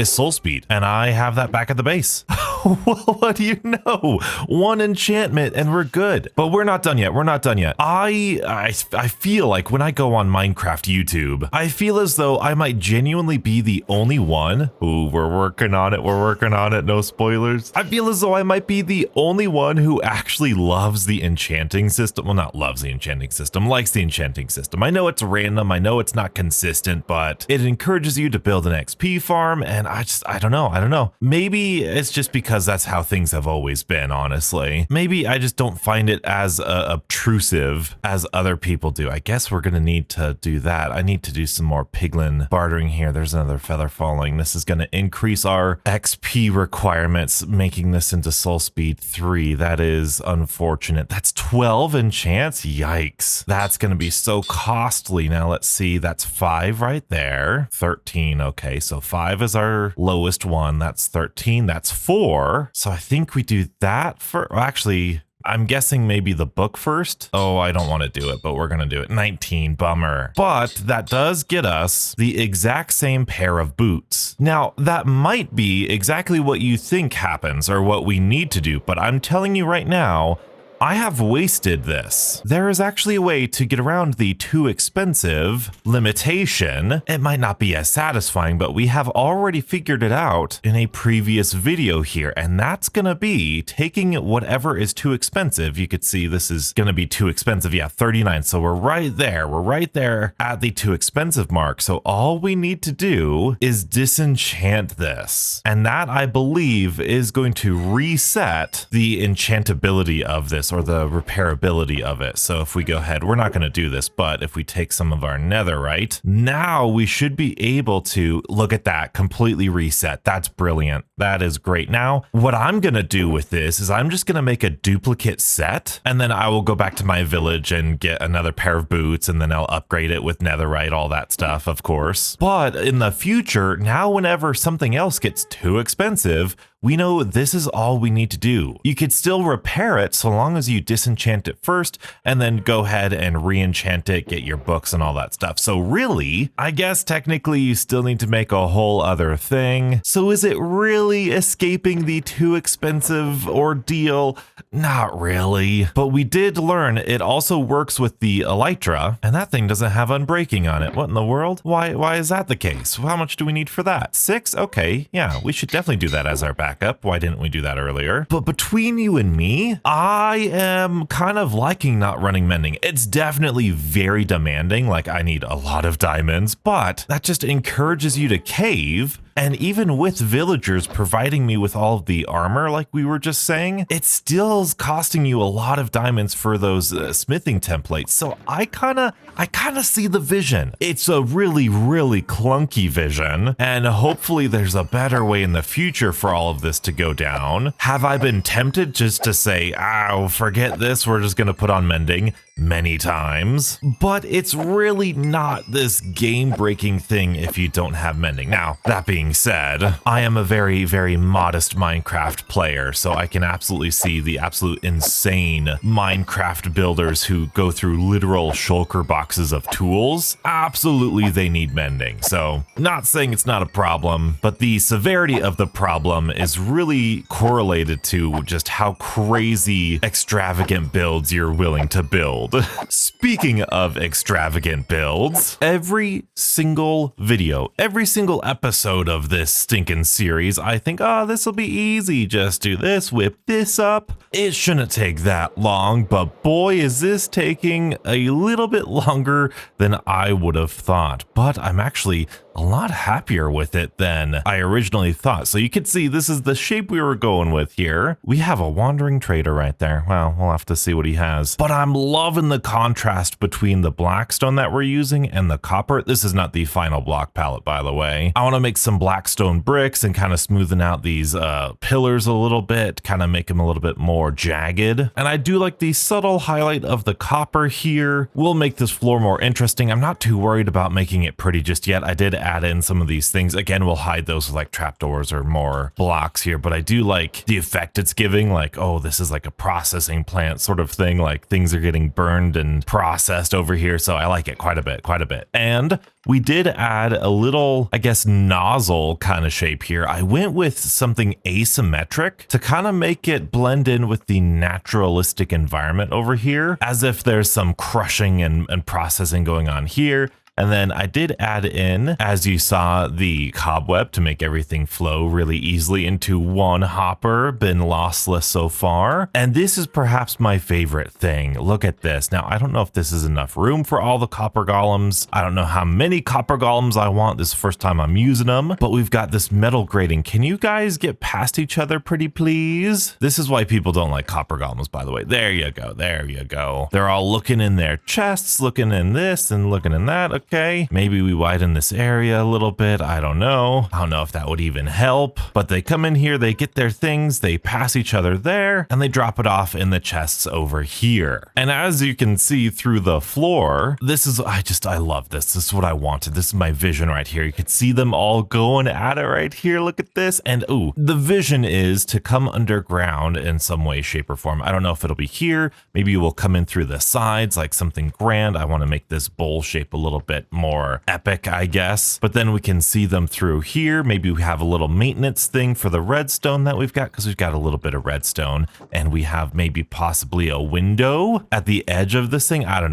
soul speed, and I have that back at the base. Well, what do you know? One enchantment and we're good. But we're not done yet. We're not done yet. I feel like when I go on Minecraft YouTube, I feel as though I might genuinely be the only one. Ooh, we're working on it. We're working on it. No spoilers. I feel as though I might be the only one who actually loves the enchanting system. Well, not loves the enchanting system, likes the enchanting system. I know it's random. I know it's not consistent, but it encourages you to build an XP farm. And I don't know. Maybe it's just because that's how things have always been, honestly. Maybe I just don't find it as obtrusive as other people do. I guess we're going to need to do that. I need to do some more piglin bartering here. There's another feather falling. This is going to increase our XP requirements, making this into soul speed 3. That is unfortunate. That's 12 enchants. Yikes. That's going to be so costly. Now let's see. That's 5 right there. 13. Okay, so 5 is our lowest one. That's 13. That's 4. So I think we do that for, actually, I'm guessing maybe the book first. Oh, I don't want to do it, but we're going to do it. 19, bummer. But that does get us the exact same pair of boots. Now, that might be exactly what you think happens or what we need to do, but I'm telling you right now, I have wasted this. There is actually a way to get around the too expensive limitation. It might not be as satisfying, but we have already figured it out in a previous video here, and that's gonna be taking whatever is too expensive. You could see this is gonna be too expensive. Yeah, 39. So we're right there. We're right there at the too expensive mark. So all we need to do is disenchant this. And that, I believe, is going to reset the enchantability of this, or the repairability of it. So if we go ahead, we're not going to do this, but if we take some of our netherite, now we should be able to look at that, completely reset. That's brilliant. That is great. Now, what I'm going to do with this is I'm just going to make a duplicate set, and then I will go back to my village and get another pair of boots, and then I'll upgrade it with netherite, all that stuff, of course. But in the future, now whenever something else gets too expensive, we know this is all we need to do. You could still repair it so long as you disenchant it first and then go ahead and re-enchant it, get your books and all that stuff. So really, I guess technically you still need to make a whole other thing. So is it really escaping the too expensive ordeal? Not really. But we did learn it also works with the elytra, and that thing doesn't have unbreaking on it. What in the world? Why is that the case? How much do we need for that? 6? Okay, yeah, we should definitely do that as our backup. Why didn't we do that earlier? But between you and me, I am kind of liking not running mending. It's definitely very demanding. Like, I need a lot of diamonds, but that just encourages you to cave. And even with villagers providing me with all of the armor, like we were just saying, it still is costing you a lot of diamonds for those smithing templates. So I kind of see the vision. It's a really, really clunky vision, and hopefully there's a better way in the future for all of this to go down. Have I been tempted just to say, oh, forget this, we're just gonna put on mending? Many times, but it's really not this game-breaking thing if you don't have mending. Now, that being said, I am a very, very modest Minecraft player, so I can absolutely see the absolute insane Minecraft builders who go through literal shulker boxes of tools. Absolutely, they need mending. So, not saying it's not a problem, but the severity of the problem is really correlated to just how crazy extravagant builds you're willing to build. Speaking of extravagant builds, every single video, every single episode of this stinking series, I think, oh, this will be easy. Just do this, whip this up. It shouldn't take that long, but boy, is this taking a little bit longer than I would have thought. But I'm actually a lot happier with it than I originally thought. So you can see this is the shape we were going with here. We have a wandering trader right there. Well, we'll have to see what he has. But I'm loving the contrast between the blackstone that we're using and the copper. This is not the final block palette, by the way. I want to make some blackstone bricks and kind of smoothen out these pillars a little bit, kind of make them a little bit more jagged. And I do like the subtle highlight of the copper here. We'll make this floor more interesting. I'm not too worried about making it pretty just yet. I did add add in some of these things. Again, we'll hide those with like trapdoors or more blocks here, but I do like the effect it's giving. Like, oh, this is like a processing plant sort of thing. Like things are getting burned and processed over here. So I like it quite a bit, quite a bit. And we did add a little, I guess, nozzle kind of shape here. I went with something asymmetric to kind of make it blend in with the naturalistic environment over here, as if there's some crushing and processing going on here. And then I did add in, as you saw, the cobweb to make everything flow really easily into one hopper. Been lossless so far. And this is perhaps my favorite thing. Look at this. Now, I don't know if this is enough room for all the copper golems. I don't know how many copper golems I want. This is the first time I'm using them. But we've got this metal grating. Can you guys get past each other pretty please? This is why people don't like copper golems, by the way. There you go. There you go. They're all looking in their chests, looking in this and looking in that. Okay, maybe we widen this area a little bit. I don't know if that would even help, but they come in here, they get their things, they pass each other there, and they drop it off in the chests over here. And as you can see through the floor, this is, I love this. This is what I wanted. This is my vision right here. You can see them all going at it right here. Look at this. And ooh, the vision is to come underground in some way, shape, or form. I don't know if it'll be here. Maybe it will come in through the sides like something grand. I want to make this bowl shape a little bit more epic, I guess. But then we can see them through here. Maybe we have a little maintenance thing for the redstone that we've got, because we've got a little bit of redstone, and we have maybe possibly a window at the edge of this thing. I don't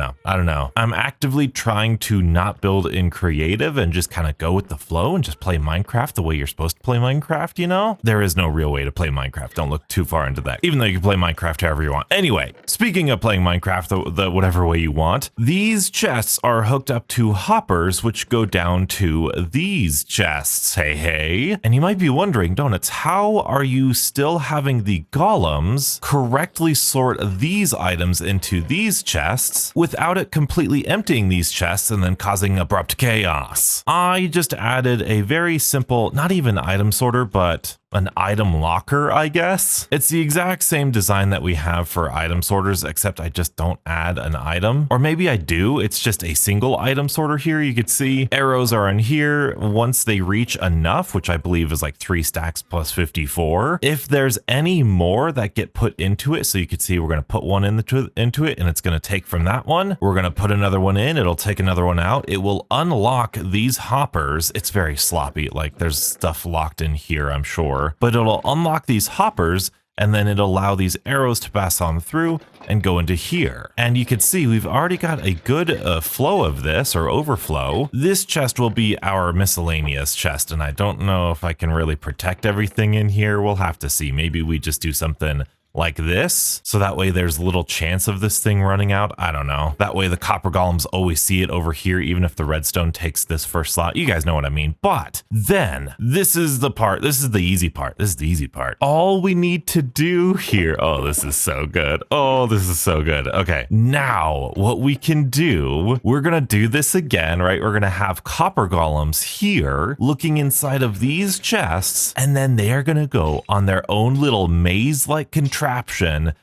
know. I'm actively trying to not build in creative and just kind of go with the flow and just play Minecraft the way you're supposed to play Minecraft, you know? There is no real way to play Minecraft. Don't look too far into that, even though you can play Minecraft however you want. Anyway, speaking of playing Minecraft the whatever way you want, these chests are hooked up to hoppers, which go down to these chests. Hey. And you might be wondering, Donuts, how are you still having the golems correctly sort these items into these chests without it completely emptying these chests and then causing abrupt chaos? I just added a very simple, not even item sorter, but an item locker, I guess. It's the exact same design that we have for item sorters, except I just don't add an item. Or maybe I do. It's just a single item sorter here. You could see arrows are in here. Once they reach enough, which I believe is like 3 stacks plus 54. If there's any more that get put into it, so you could see we're going to put one into it and it's going to take from that one. We're going to put another one in. It'll take another one out. It will unlock these hoppers. It's very sloppy. Like there's stuff locked in here, I'm sure. But it'll unlock these hoppers, and then it'll allow these arrows to pass on through and go into here. And you can see we've already got a good flow of this, or overflow. This chest will be our miscellaneous chest, and I don't know if I can really protect everything in here. We'll have to see. Maybe we just do something like this, so that way there's little chance of this thing running out. I don't know. That way the copper golems always see it over here, even if the redstone takes this first slot. You guys know what I mean. But then this is the part. This is the easy part. This is the easy part. All we need to do here. Oh, this is so good. Oh, this is so good. Okay. Now what we can do, we're going to do this again, right? We're going to have copper golems here looking inside of these chests, and then they are going to go on their own little maze-like contraption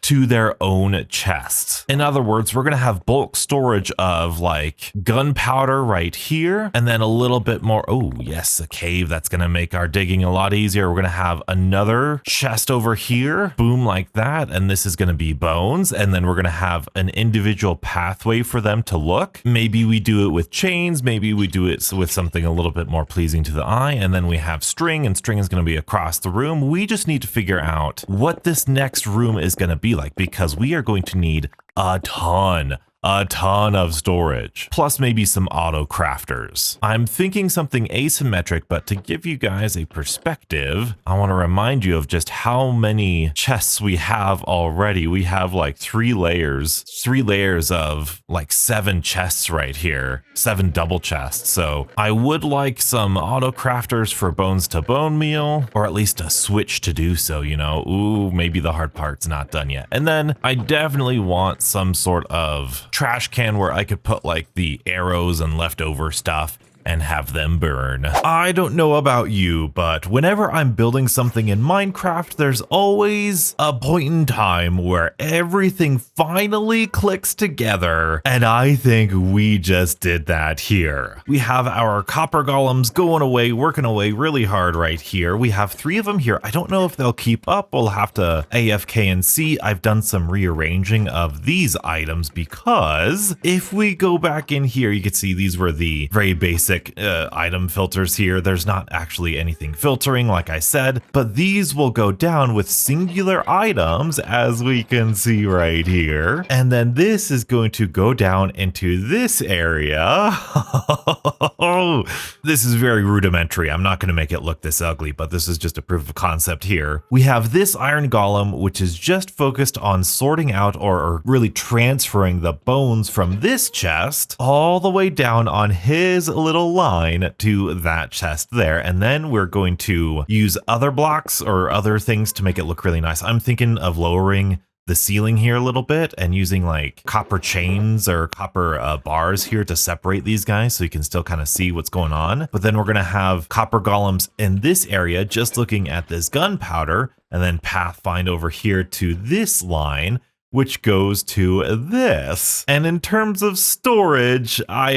to their own chests. In other words, we're going to have bulk storage of like gunpowder right here, and then a little bit more. Oh yes, a cave. That's going to make our digging a lot easier. We're going to have another chest over here, boom, like that, and this is going to be bones, and then we're going to have an individual pathway for them to look. Maybe we do it with chains, maybe we do it with something a little bit more pleasing to the eye, and then we have string, and string is going to be across the room. We just need to figure out what this next room is going to be like, because we are going to need a ton of storage, plus maybe some auto crafters. I'm thinking something asymmetric, but to give you guys a perspective, I want to remind you of just how many chests we have already. We have like 3 layers of like 7 chests right here, 7 double chests. So I would like some auto crafters for bones to bone meal, or at least a switch to do so, you know. Ooh, maybe the hard part's not done yet. And then I definitely want some sort of trash can where I could put like the arrows and leftover stuff and have them burn. I don't know about you, but whenever I'm building something in Minecraft, there's always a point in time where everything finally clicks together, and I think we just did that here. We have our copper golems going away, working away really hard right here. We have 3 of them here. I don't know if they'll keep up. We'll have to AFK and see. I've done some rearranging of these items because if we go back in here, you can see these were the very basic item filters here. There's not actually anything filtering, like I said, but these will go down with singular items, as we can see right here. And then this is going to go down into this area. This is very rudimentary. I'm not going to make it look this ugly, but this is just a proof of concept here. We have this iron golem, which is just focused on sorting out or really transferring the bones from this chest all the way down on his little line to that chest there. And then we're going to use other blocks or other things to make it look really nice. I'm thinking of lowering the ceiling here a little bit and using like copper chains or copper bars here to separate these guys so you can still kind of see what's going on. But then we're going to have copper golems in this area just looking at this gunpowder, and then pathfind over here to this line, which goes to this. And in terms of storage, I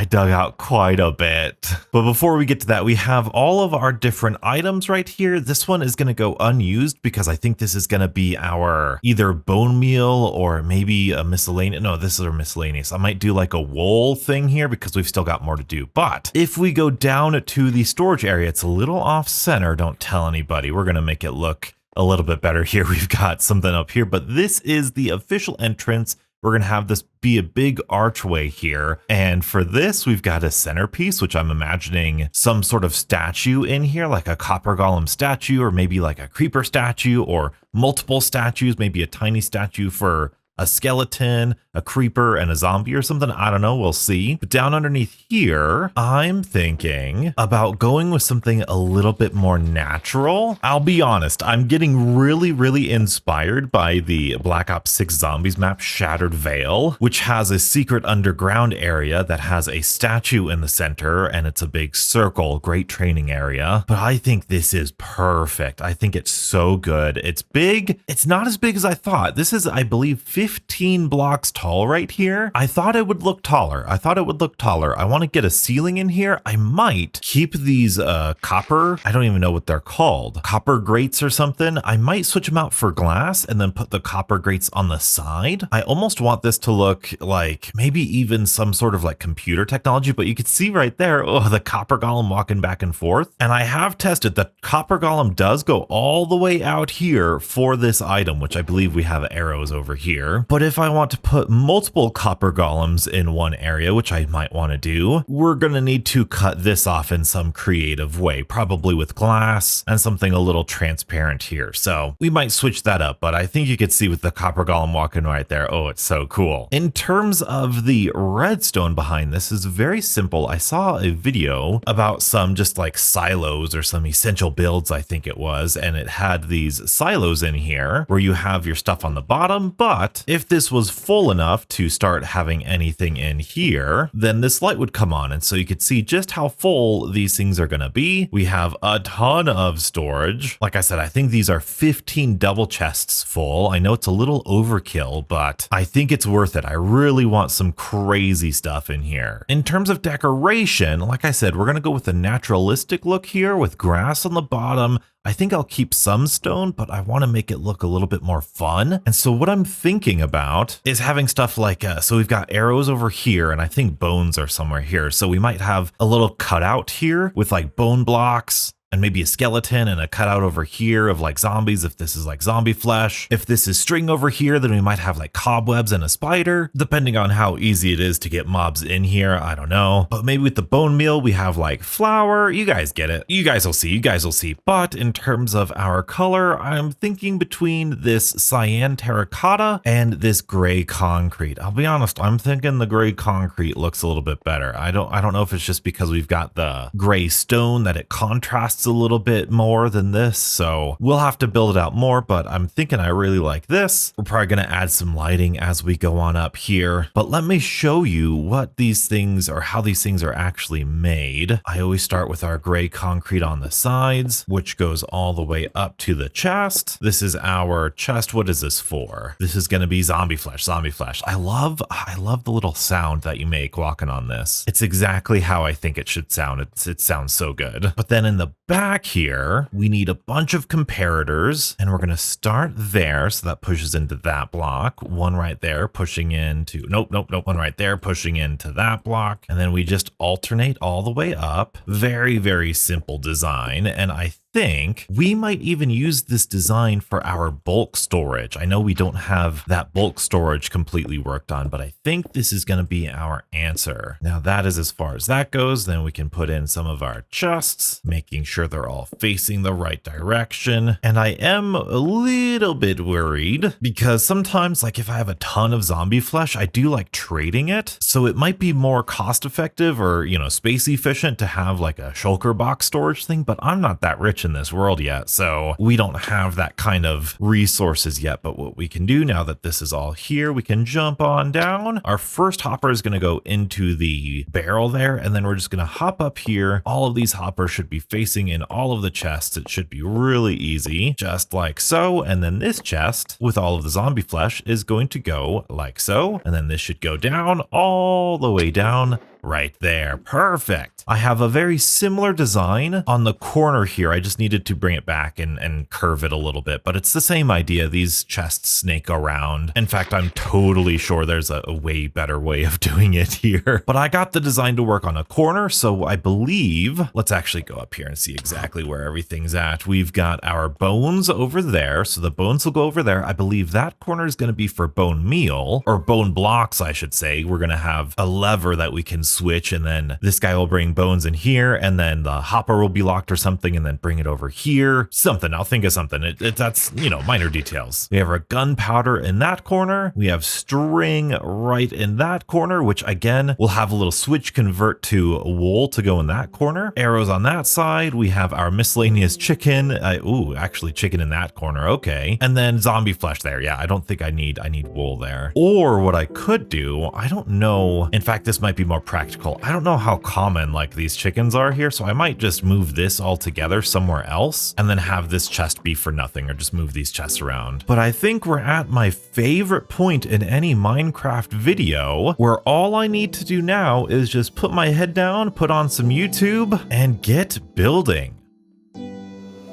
dug out quite a bit. But before we get to that, we have all of our different items right here. This one is gonna go unused because I think this is gonna be our either bone meal or maybe a miscellaneous. No, this is our miscellaneous. I might do like a wool thing here because we've still got more to do. But if we go down to the storage area, it's a little off center. Don't tell anybody. We're gonna make it look a little bit better here. We've got something up here, but this is the official entrance. We're going to have this be a big archway here. And for this, we've got a centerpiece, which I'm imagining some sort of statue in here, like a copper golem statue, or maybe like a creeper statue, or multiple statues, maybe a tiny statue for a skeleton, a creeper, and a zombie or something. I don't know. We'll see. But down underneath here, I'm thinking about going with something a little bit more natural. I'll be honest. I'm getting really inspired by the Black Ops 6 Zombies map, Shattered Vale, which has a secret underground area that has a statue in the center, and it's a big circle. Great training area. But I think this is perfect. I think it's so good. It's big. It's not as big as I thought. This is, I believe, 15 blocks tall right here. I thought it would look taller. I want to get a ceiling in here. I might keep these copper, I don't even know what they're called, copper grates or something. I might switch them out for glass and then put the copper grates on the side. I almost want this to look like maybe even some sort of like computer technology, but you can see right there, oh, the copper golem walking back and forth. And I have tested the copper golem does go all the way out here for this item, which I believe we have arrows over here. But if I want to put multiple copper golems in one area, which I might want to do, we're going to need to cut this off in some creative way, probably with glass and something a little transparent here. So we might switch that up, but I think you could see with the copper golem walking right there. Oh, it's so cool. In terms of the redstone behind this is very simple. I saw a video about some just like silos or some essential builds, I think it was, and it had these silos in here where you have your stuff on the bottom, but if this was full enough to start having anything in here, then this light would come on. And so you could see just how full these things are going to be. We have a ton of storage. Like I said, I think these are 15 double chests full. I know it's a little overkill, but I think it's worth it. I really want some crazy stuff in here. In terms of decoration, like I said, we're going to go with a naturalistic look here with grass on the bottom. I think I'll keep some stone, but I want to make it look a little bit more fun. And so what I'm thinking about is having stuff like, so we've got arrows over here, and I think bones are somewhere here. So we might have a little cutout here with like bone blocks, and maybe a skeleton and a cutout over here of like zombies if this is like zombie flesh. If this is string over here, then we might have like cobwebs and a spider, depending on how easy it is to get mobs in here. I don't know. But maybe with the bone meal, we have like flour. You guys get it. You guys will see. But in terms of our color, I'm thinking between this cyan terracotta and this gray concrete. I'll be honest, I'm thinking the gray concrete looks a little bit better. I don't know if it's just because we've got the gray stone that it contrasts costs a little bit more than this, so we'll have to build it out more, but I'm thinking I really like this. We're probably going to add some lighting as we go on up here, but let me show you what these things or how these things are actually made. I always start with our gray concrete on the sides, which goes all the way up to the chest. This is our chest. What is this for? This is going to be zombie flesh, zombie flesh. I love the little sound that you make walking on this. It's exactly how I think it should sound. It sounds so good. But then in the back here, we need a bunch of comparators, and we're going to start there. So that pushes into that block. One right there pushing into, nope. One right there pushing into that block. And then we just alternate all the way up. Very, very simple design. And I think we might even use this design for our bulk storage. I know we don't have that bulk storage completely worked on, but I think this is going to be our answer. Now that is as far as that goes. Then we can put in some of our chests, making sure they're all facing the right direction. And I am a little bit worried because sometimes, like if I have a ton of zombie flesh, I do like trading it. So it might be more cost effective or, space efficient to have like a shulker box storage thing, but I'm not that rich in this world yet, so we don't have that kind of resources yet. But what we can do now that this is all here, we can jump on down. Our first hopper is going to go into the barrel there, and then we're just going to hop up here. All of these hoppers should be facing in all of the chests. It should be really easy, just like so. And then this chest with all of the zombie flesh is going to go like so, and then this should go down all the way down right there. Perfect. I have a very similar design on the corner here. I just needed to bring it back and curve it a little bit, but it's the same idea. These chests snake around. In fact, I'm totally sure there's a way better way of doing it here, but I got the design to work on a corner. So I believe, let's actually go up here and see exactly where everything's at. We've got our bones over there. So the bones will go over there. I believe that corner is going to be for bone meal, or bone blocks, I should say. We're going to have a lever that we can switch, and then this guy will bring bones in here, and then the hopper will be locked or something, and then bring it over here. Something, I'll think of something. That's, minor details. We have our gunpowder in that corner. We have string right in that corner, which again, will have a little switch convert to wool to go in that corner. Arrows on that side. We have our miscellaneous chicken. Actually chicken in that corner. Okay. And then zombie flesh there. Yeah, I don't think I need wool there. Or what I could do, I don't know. In fact, this might be more practical. I don't know how common like these chickens are here, so I might just move this all together somewhere else and then have this chest be for nothing, or just move these chests around. But I think we're at my favorite point in any Minecraft video, where all I need to do now is just put my head down, put on some YouTube, and get building.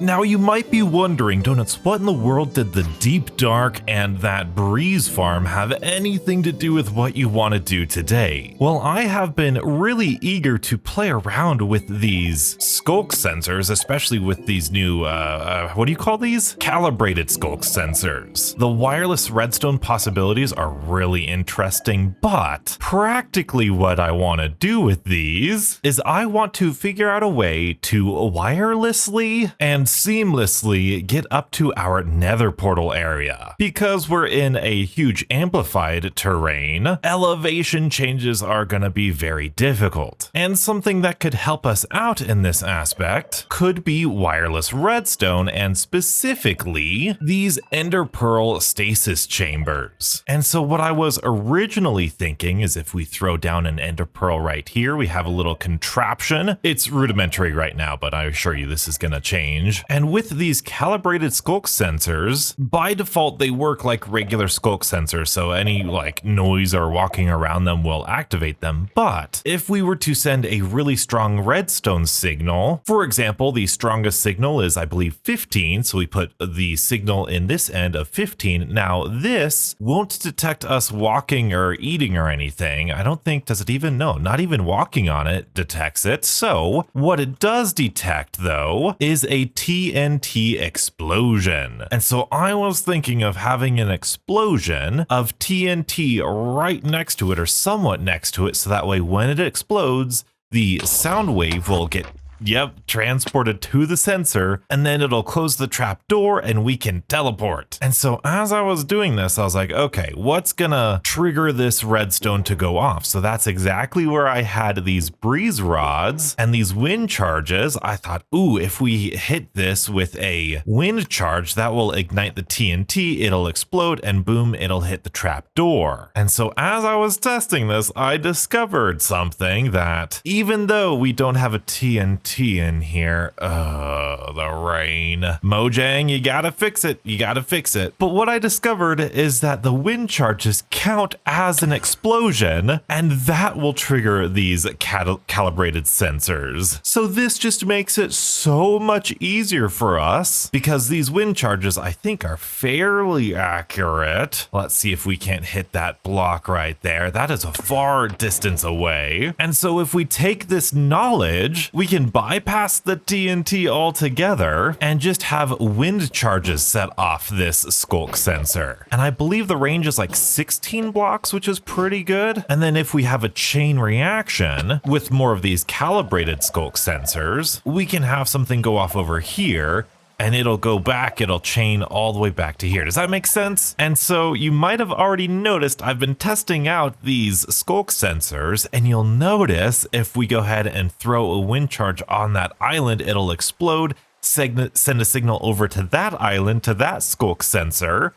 Now you might be wondering, Donuts, what in the world did the deep dark and that breeze farm have anything to do with what you want to do today? Well, I have been really eager to play around with these skulk sensors, especially with these new, what do you call these? Calibrated skulk sensors. The wireless redstone possibilities are really interesting, but practically what I want to do with these is I want to figure out a way to wirelessly and seamlessly get up to our nether portal area. Because we're in a huge amplified terrain, elevation changes are going to be very difficult. And something that could help us out in this aspect could be wireless redstone, and specifically these ender pearl stasis chambers. And so what I was originally thinking is if we throw down an ender pearl right here, we have a little contraption. It's rudimentary right now, but I assure you this is going to change. And with these calibrated skulk sensors, by default, they work like regular skulk sensors. So any like noise or walking around them will activate them. But if we were to send a really strong redstone signal, for example, the strongest signal is, I believe, 15. So we put the signal in this end of 15. Now this won't detect us walking or eating or anything. I don't think, does it even? No, not even walking on it detects it. So what it does detect though is a TNT explosion. And so I was thinking of having an explosion of TNT right next to it, or somewhat next to it, so that way when it explodes, the sound wave will get Yep, transported to the sensor, and then it'll close the trap door and we can teleport. And so as I was doing this, I was like, okay, what's gonna trigger this redstone to go off? So that's exactly where I had these breeze rods and these wind charges. I thought, ooh, if we hit this with a wind charge, that will ignite the TNT, it'll explode, and boom, it'll hit the trap door. And so as I was testing this, I discovered something that even though we don't have a TNT in here, the rain. Mojang, you gotta fix it. You gotta fix it. But what I discovered is that the wind charges count as an explosion, and that will trigger these calibrated sensors. So this just makes it so much easier for us because these wind charges, I think, are fairly accurate. Let's see if we can't hit that block right there. That is a far distance away. And so if we take this knowledge, we can bypass the TNT altogether and just have wind charges set off this skulk sensor. And I believe the range is like 16 blocks, which is pretty good. And then if we have a chain reaction with more of these calibrated skulk sensors, we can have something go off over here and it'll go back, it'll chain all the way back to here. Does that make sense? And so you might have already noticed I've been testing out these skulk sensors, and you'll notice if we go ahead and throw a wind charge on that island, it'll explode, send a signal over to that island, to that skulk sensor.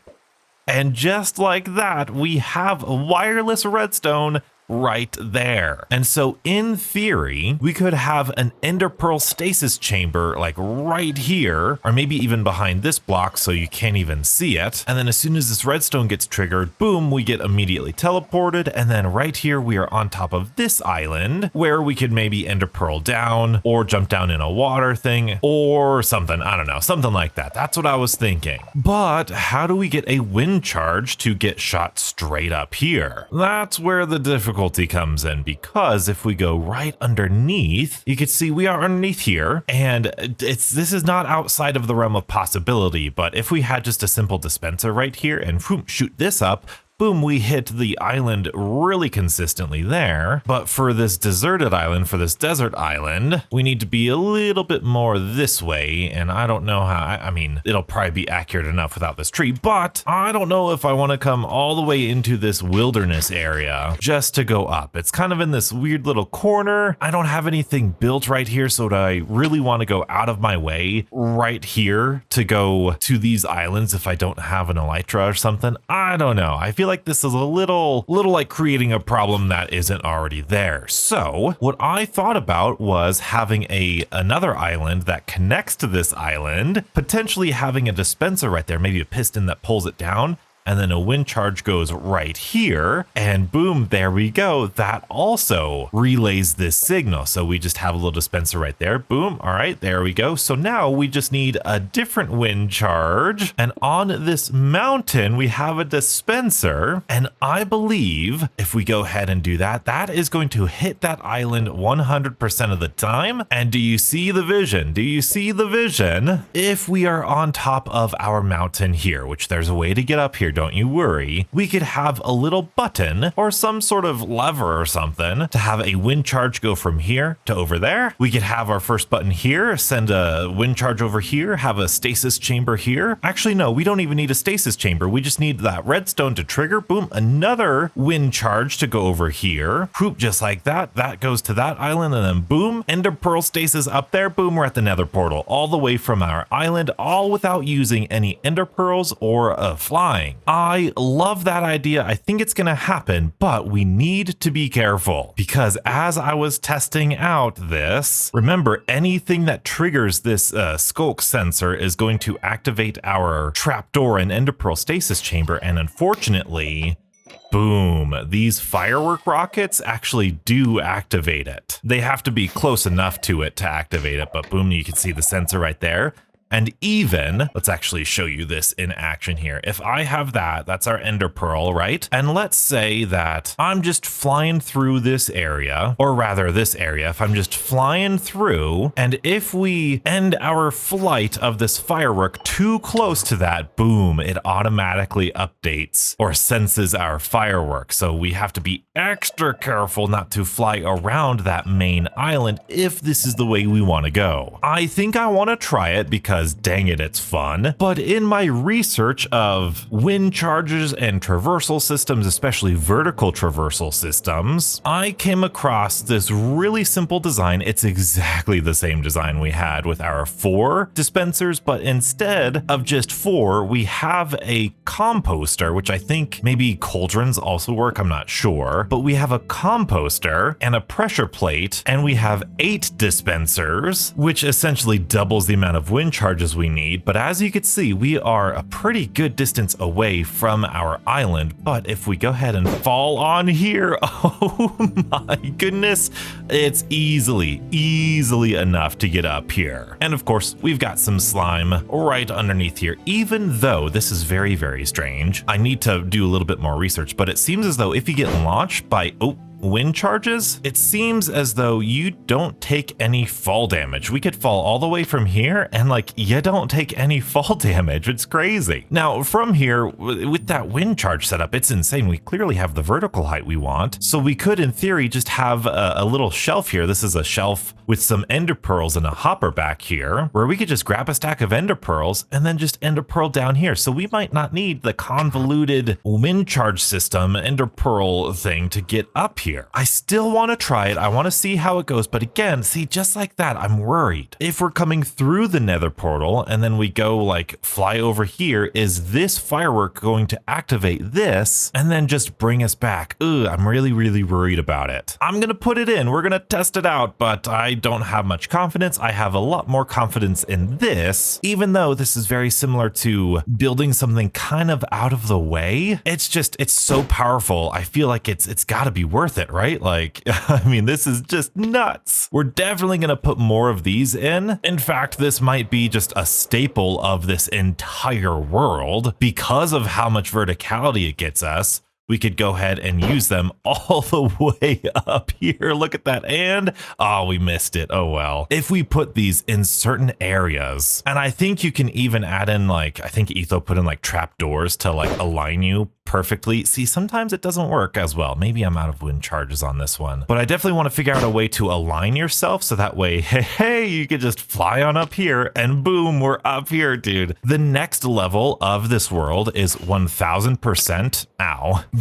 And just like that, we have a wireless redstone right there. And so in theory, we could have an ender pearl stasis chamber like right here, or maybe even behind this block so you can't even see it. And then as soon as this redstone gets triggered, boom, we get immediately teleported. And then right here, we are on top of this island where we could maybe ender pearl down or jump down in a water thing or something. I don't know, something like that. That's what I was thinking. But how do we get a wind charge to get shot straight up here? That's where the difficulty comes in, because if we go right underneath, you can see we are underneath here, and this is not outside of the realm of possibility. But if we had just a simple dispenser right here and whoop, shoot this up, boom, we hit the island really consistently there. But for this deserted island, for this desert island, we need to be a little bit more this way. And I don't know how, I mean, it'll probably be accurate enough without this tree, but I don't know if I want to come all the way into this wilderness area just to go up. It's kind of in this weird little corner. I don't have anything built right here, so do I really want to go out of my way right here to go to these islands if I don't have an elytra or something? I don't know. I feel like this is a little like creating a problem that isn't already there. So what I thought about was having another island that connects to this island, potentially having a dispenser right there, maybe a piston that pulls it down, and then a wind charge goes right here, and boom, there we go. That also relays this signal. So we just have a little dispenser right there. Boom. All right, there we go. So now we just need a different wind charge. And on this mountain, we have a dispenser. And I believe if we go ahead and do that, that is going to hit that island 100% of the time. And do you see the vision? Do you see the vision? If we are on top of our mountain here, which there's a way to get up here, don't you worry, we could have a little button or some sort of lever or something to have a wind charge go from here to over there. We could have our first button here, send a wind charge over here, have a stasis chamber here. Actually, no, we don't even need a stasis chamber. We just need that redstone to trigger. Boom, another wind charge to go over here. Whoop, just like that. That goes to that island, and then boom, ender pearl stasis up there. Boom, we're at the nether portal all the way from our island, all without using any ender pearls or flying. I love that idea. I think it's going to happen, but we need to be careful because as I was testing out this, remember anything that triggers this skulk sensor is going to activate our trapdoor and ender pearl stasis chamber. And unfortunately, boom, these firework rockets actually do activate it. They have to be close enough to it to activate it, but boom, you can see the sensor right there. And even, let's actually show you this in action here. If I have that, that's our ender pearl, right? And let's say that I'm just flying through this area, or rather this area, if I'm just flying through, and if we end our flight of this firework too close to that, boom, it automatically updates or senses our firework. So we have to be extra careful not to fly around that main island if this is the way we want to go. I think I want to try it because dang it, it's fun. But in my research of wind charges and traversal systems, especially vertical traversal systems, I came across this really simple design. It's exactly the same design we had with our 4 dispensers, but instead of just 4, we have a composter, which I think maybe cauldrons also work, I'm not sure, but we have a composter and a pressure plate, and we have 8 dispensers, which essentially doubles the amount of wind charges we need. But as you can see, we are a pretty good distance away from our island. But if we go ahead and fall on here, oh my goodness, it's easily enough to get up here. And of course, we've got some slime right underneath here. Even though this is very, very strange, I need to do a little bit more research, but it seems as though if you get launched by, wind charges, it seems as though you don't take any fall damage. We could fall all the way from here and like you don't take any fall damage. It's crazy. Now from here with that wind charge setup, it's insane. We clearly have the vertical height we want. So we could in theory just have a little shelf here. This is a shelf with some ender pearls and a hopper back here where we could just grab a stack of ender pearls and then just ender pearl down here. So we might not need the convoluted wind charge system ender pearl thing to get up here. I still want to try it. I want to see how it goes. But again, see, just like that, I'm worried. If we're coming through the nether portal and then we go like fly over here, is this firework going to activate this and then just bring us back? Ugh, I'm really worried about it. I'm going to put it in. We're going to test it out, but I don't have much confidence. I have a lot more confidence in this, even though this is very similar to building something kind of out of the way. It's so powerful. I feel like it's got to be worth it, right? Like, I mean, this is just nuts. We're definitely going to put more of these in. In fact, this might be just a staple of this entire world because of how much verticality it gets us. We could go ahead and use them all the way up here. Look at that. And oh, we missed it. Oh, well, if we put these in certain areas, and I think you can even add in like, I think Etho put in like trap doors to like align you perfectly. See, sometimes it doesn't work as well. Maybe I'm out of wind charges on this one, but I definitely want to figure out a way to align yourself so that way, hey, you could just fly on up here and boom, we're up here, dude. The next level of this world is 1000%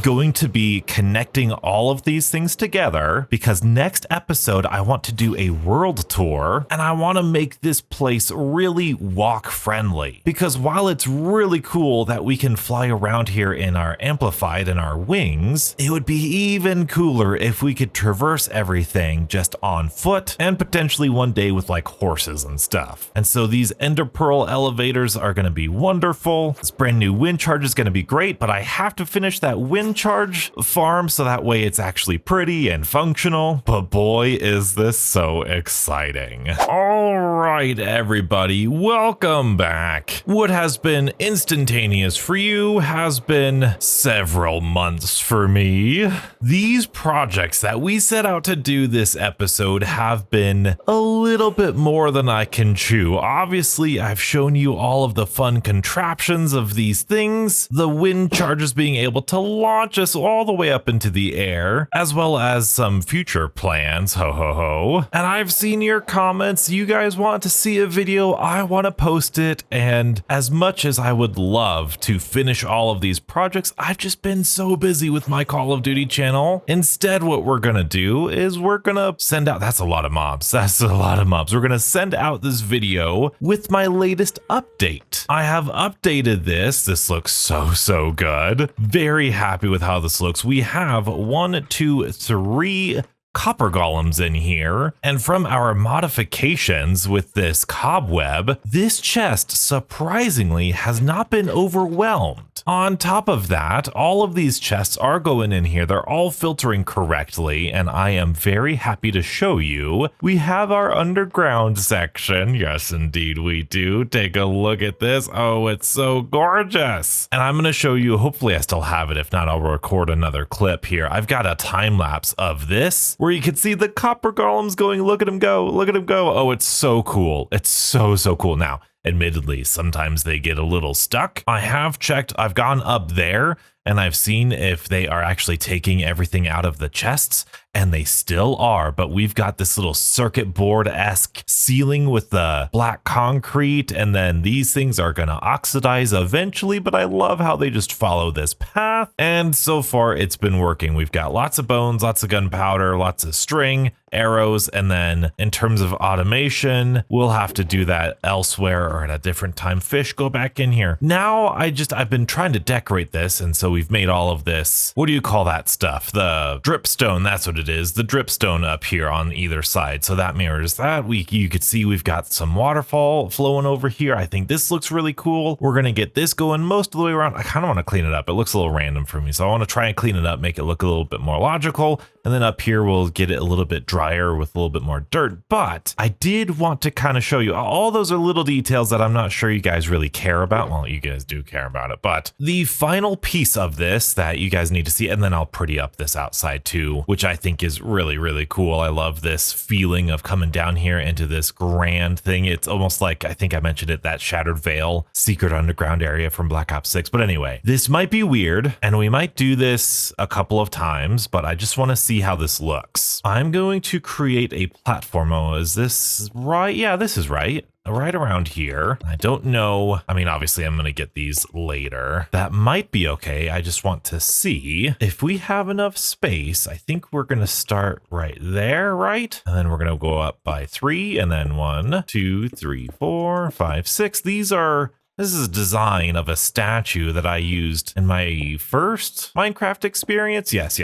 going to be connecting all of these things together, because next episode I want to do a world tour and I want to make this place really walk friendly, because while it's really cool that we can fly around here in our amplified and our wings, it would be even cooler if we could traverse everything just on foot and potentially one day with like horses and stuff. And so these ender pearl elevators are going to be wonderful. This brand new wind charge is going to be great, but I have to finish that wind charge farm so that way it's actually pretty and functional. But boy, is this so exciting. All right, everybody, welcome back. What has been instantaneous for you has been several months for me. These projects that we set out to do this episode have been a little bit more than I can chew. Obviously, I've shown you all of the fun contraptions of these things, the wind charges being able to launch us all the way up into the air, as well as some future plans, ho ho ho. And I've seen your comments. You guys want to see a video, I want to post it, and as much as I would love to finish all of these projects, I've just been so busy with my Call of Duty channel. Instead, what we're gonna do is we're gonna send out, that's a lot of mobs. We're gonna send out this video with my latest update. I have updated this. This looks so good. Very happy with how this looks. We have 1, 2, 3 copper golems in here, and from our modifications with this cobweb, this chest surprisingly has not been overwhelmed. On top of that, all of these chests are going in here. They're all filtering correctly, and I am very happy to show you we have our underground section. Yes, indeed we do. Take a look at this. Oh, it's so gorgeous. And I'm going to show you, hopefully I still have it. If not, I'll record another clip here. I've got a time lapse of this where you can see the copper golems going, look at him go, look at him go. Oh, it's so cool. It's so cool. Now, admittedly, sometimes they get a little stuck. I have checked, I've gone up there and I've seen if they are actually taking everything out of the chests, and they still are, but we've got this little circuit board-esque ceiling with the black concrete, and then these things are gonna oxidize eventually, but I love how they just follow this path, and so far it's been working. We've got lots of bones, lots of gunpowder, lots of string, arrows, and then in terms of automation, we'll have to do that elsewhere or at a different time. Fish, go back in here. Now I've been trying to decorate this, and so we've made all of this, what do you call that stuff? The dripstone, that's what it is, the dripstone up here on either side. So that mirrors that. You could see we've got some waterfall flowing over here. I think this looks really cool. We're gonna get this going most of the way around. I kind of want to clean it up. It looks a little random for me, so I want to try and clean it up, make it look a little bit more logical. And then up here, we'll get it a little bit drier with a little bit more dirt. But I did want to kind of show you, all those are little details that I'm not sure you guys really care about. Well, you guys do care about it, but the final piece of this that you guys need to see, and then I'll pretty up this outside too, which I think is really cool. I love this feeling of coming down here into this grand thing. It's almost like, I think I mentioned it, that Shattered Veil secret underground area from Black Ops 6. But anyway, this might be weird, and we might do this a couple of times, but I just want to see how this looks. I'm going to create a platform. Oh, is this right? Yeah, this is right. Right around here. I don't know. I mean, obviously I'm going to get these later. That might be okay. I just want to see if we have enough space. I think we're going to start right there, right? And then we're going to go up by 3, and then 1, 2, 3, 4, 5, 6. This is a design of a statue that I used in my first Minecraft experience. Yes.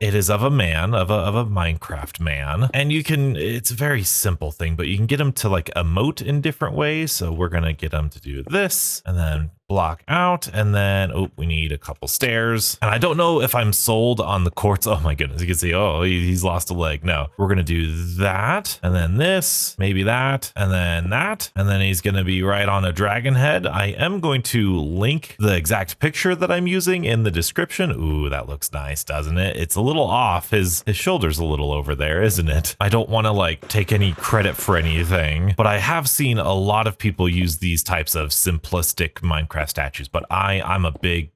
It is of a man, of a Minecraft man. And it's a very simple thing, but you can get him to like emote in different ways. So we're going to get him to do this, and then block out, and then we need a couple stairs. And I don't know if I'm sold on the quartz. Oh my goodness, you can see, oh, he's lost a leg. No, we're gonna do that, and then this, maybe that, and then he's gonna be right on a dragon head. I am going to link the exact picture that I'm using in the description. Ooh, that looks nice, doesn't it? It's a little off. His shoulder's a little over there, isn't it? I don't want to like take any credit for anything, but I have seen a lot of people use these types of simplistic Minecraft statues, but I'm a big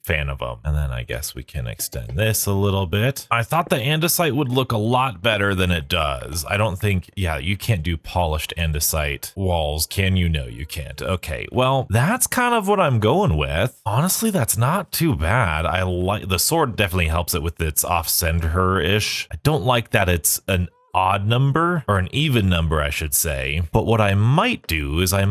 fan of them. And then I guess we can extend this a little bit. I thought the andesite would look a lot better than it does. I don't think, yeah, you can't do polished andesite walls, can you? No, you can't. Okay, well, that's kind of what I'm going with. Honestly, that's not too bad. I like the sword, definitely helps it with its off-center-ish. I don't like that it's an odd number, or an even number, I should say. But what I might do is I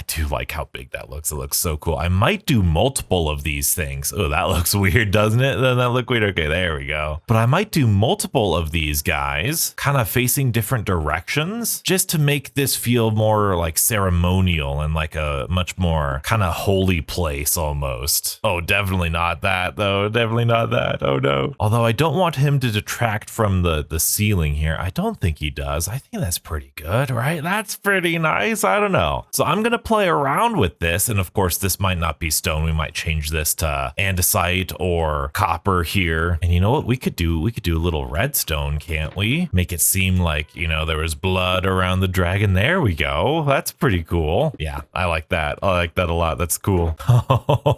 do like how big that looks. It looks so cool. I might do multiple of these things. Oh, that looks weird, doesn't it? Doesn't that look weird? Okay, there we go. But I might do multiple of these guys kind of facing different directions, just to make this feel more like ceremonial and like a much more kind of holy place almost. Oh, definitely not that though. Definitely not that. Oh no. Although I don't want him to detract from the ceiling here. I don't think he does. I think that's pretty good, right? That's pretty nice. I don't know. So I'm going to play around with this. And of course, this might not be stone. We might change this to andesite or copper here. And you know what we could do? We could do a little redstone, can't we? Make it seem like, you know, there was blood around the dragon. There we go. That's pretty cool. Yeah, I like that. I like that a lot. That's cool.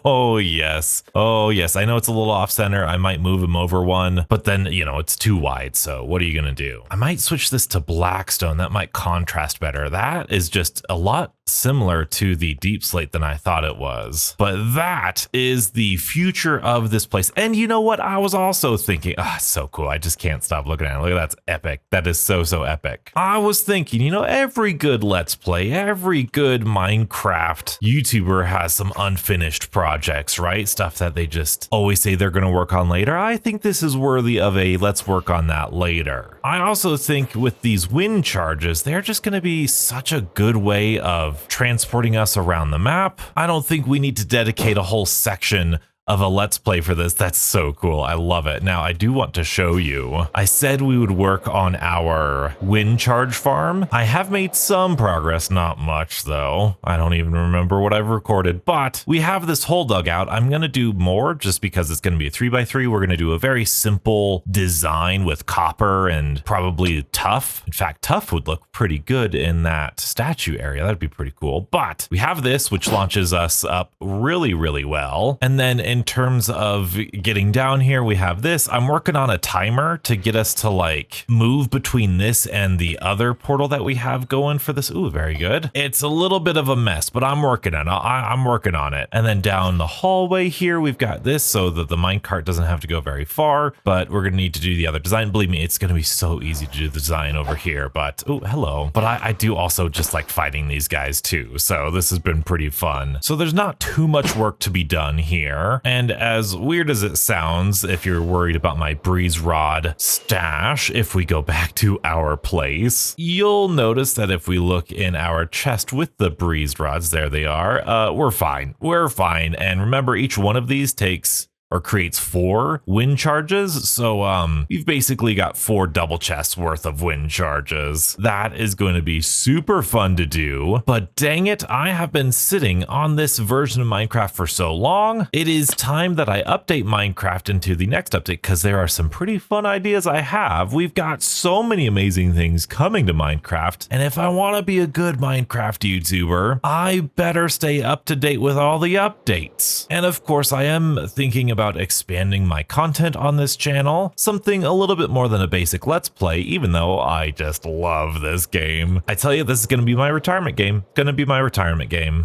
Oh, yes. Oh, yes. I know it's a little off center. I might move him over one, but then, you know, it's too wide. So what are you going to do? I might switch this to blackstone. That might contrast better. That is just a lot similar to the deep slate than I thought it was. But that is the future of this place. And you know what? I was also thinking, it's so cool. I just can't stop looking at it. Look at that's epic. That is so epic. I was thinking, you know, every good Let's Play, every good Minecraft YouTuber has some unfinished projects, right? Stuff that they just always say they're going to work on later. I think this is worthy of a let's work on that later. I also also think with these wind charges, they're just going to be such a good way of transporting us around the map. I don't think we need to dedicate a whole section of a let's play for this. That's so cool. I love it. Now I do want to show you. I said we would work on our wind charge farm. I have made some progress, not much though. I don't even remember what I've recorded, but we have this whole dugout. I'm going to do more just because it's going to be a 3x3. We're going to do a very simple design with copper and probably tough. In fact, tough would look pretty good in that statue area. That'd be pretty cool. But we have this, which launches us up really, really well. And then in terms of getting down here, we have this. I'm working on a timer to get us to like move between this and the other portal that we have going for this. Ooh, very good. It's a little bit of a mess, but I'm working on it. I'm working on it. And then down the hallway here, we've got this so that the minecart doesn't have to go very far, but we're gonna need to do the other design. Believe me, it's gonna be so easy to do the design over here, but oh, hello. But I do also just like fighting these guys too. So this has been pretty fun. So there's not too much work to be done here. And as weird as it sounds, if you're worried about my breeze rod stash, if we go back to our place, you'll notice that if we look in our chest with the breeze rods, there they are, we're fine. We're fine. And remember, each one of these takes or creates 4 wind charges. So you've basically got 4 double chests worth of wind charges. That is going to be super fun to do, but dang it, I have been sitting on this version of Minecraft for so long. It is time that I update Minecraft into the next update because there are some pretty fun ideas I have. We've got so many amazing things coming to Minecraft, and if I want to be a good Minecraft YouTuber, I better stay up to date with all the updates. And of course, I am thinking about expanding my content on this channel, something a little bit more than a basic let's play, even though I just love this game. I tell you, this is going to be my retirement game.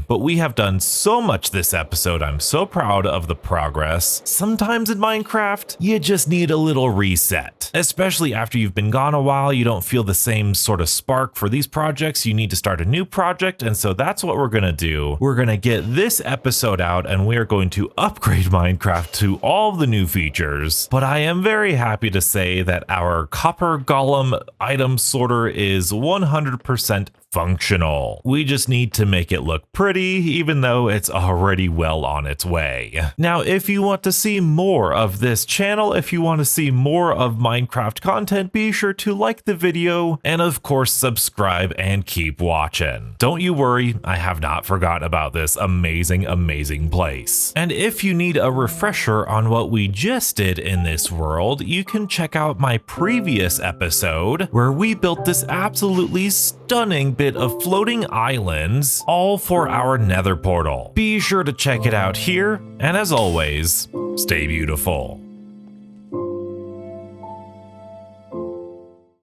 But we have done so much this episode. I'm so proud of the progress. Sometimes in Minecraft, you just need a little reset, especially after you've been gone a while. You don't feel the same sort of spark for these projects. You need to start a new project. And so that's what we're going to do. We're going to get this episode out and we are going to upgrade Minecraft to all the new features, but I am very happy to say that our copper golem item sorter is 100% functional. We just need to make it look pretty, even though it's already well on its way. Now, if you want to see more of this channel, if you want to see more of Minecraft content, be sure to like the video and of course subscribe and keep watching. Don't you worry, I have not forgotten about this amazing place. And if you need a refresher on what we just did in this world, you can check out my previous episode where we built this absolutely stunning bit of floating islands, all for our nether portal. Be sure to check it out here, and as always, stay beautiful.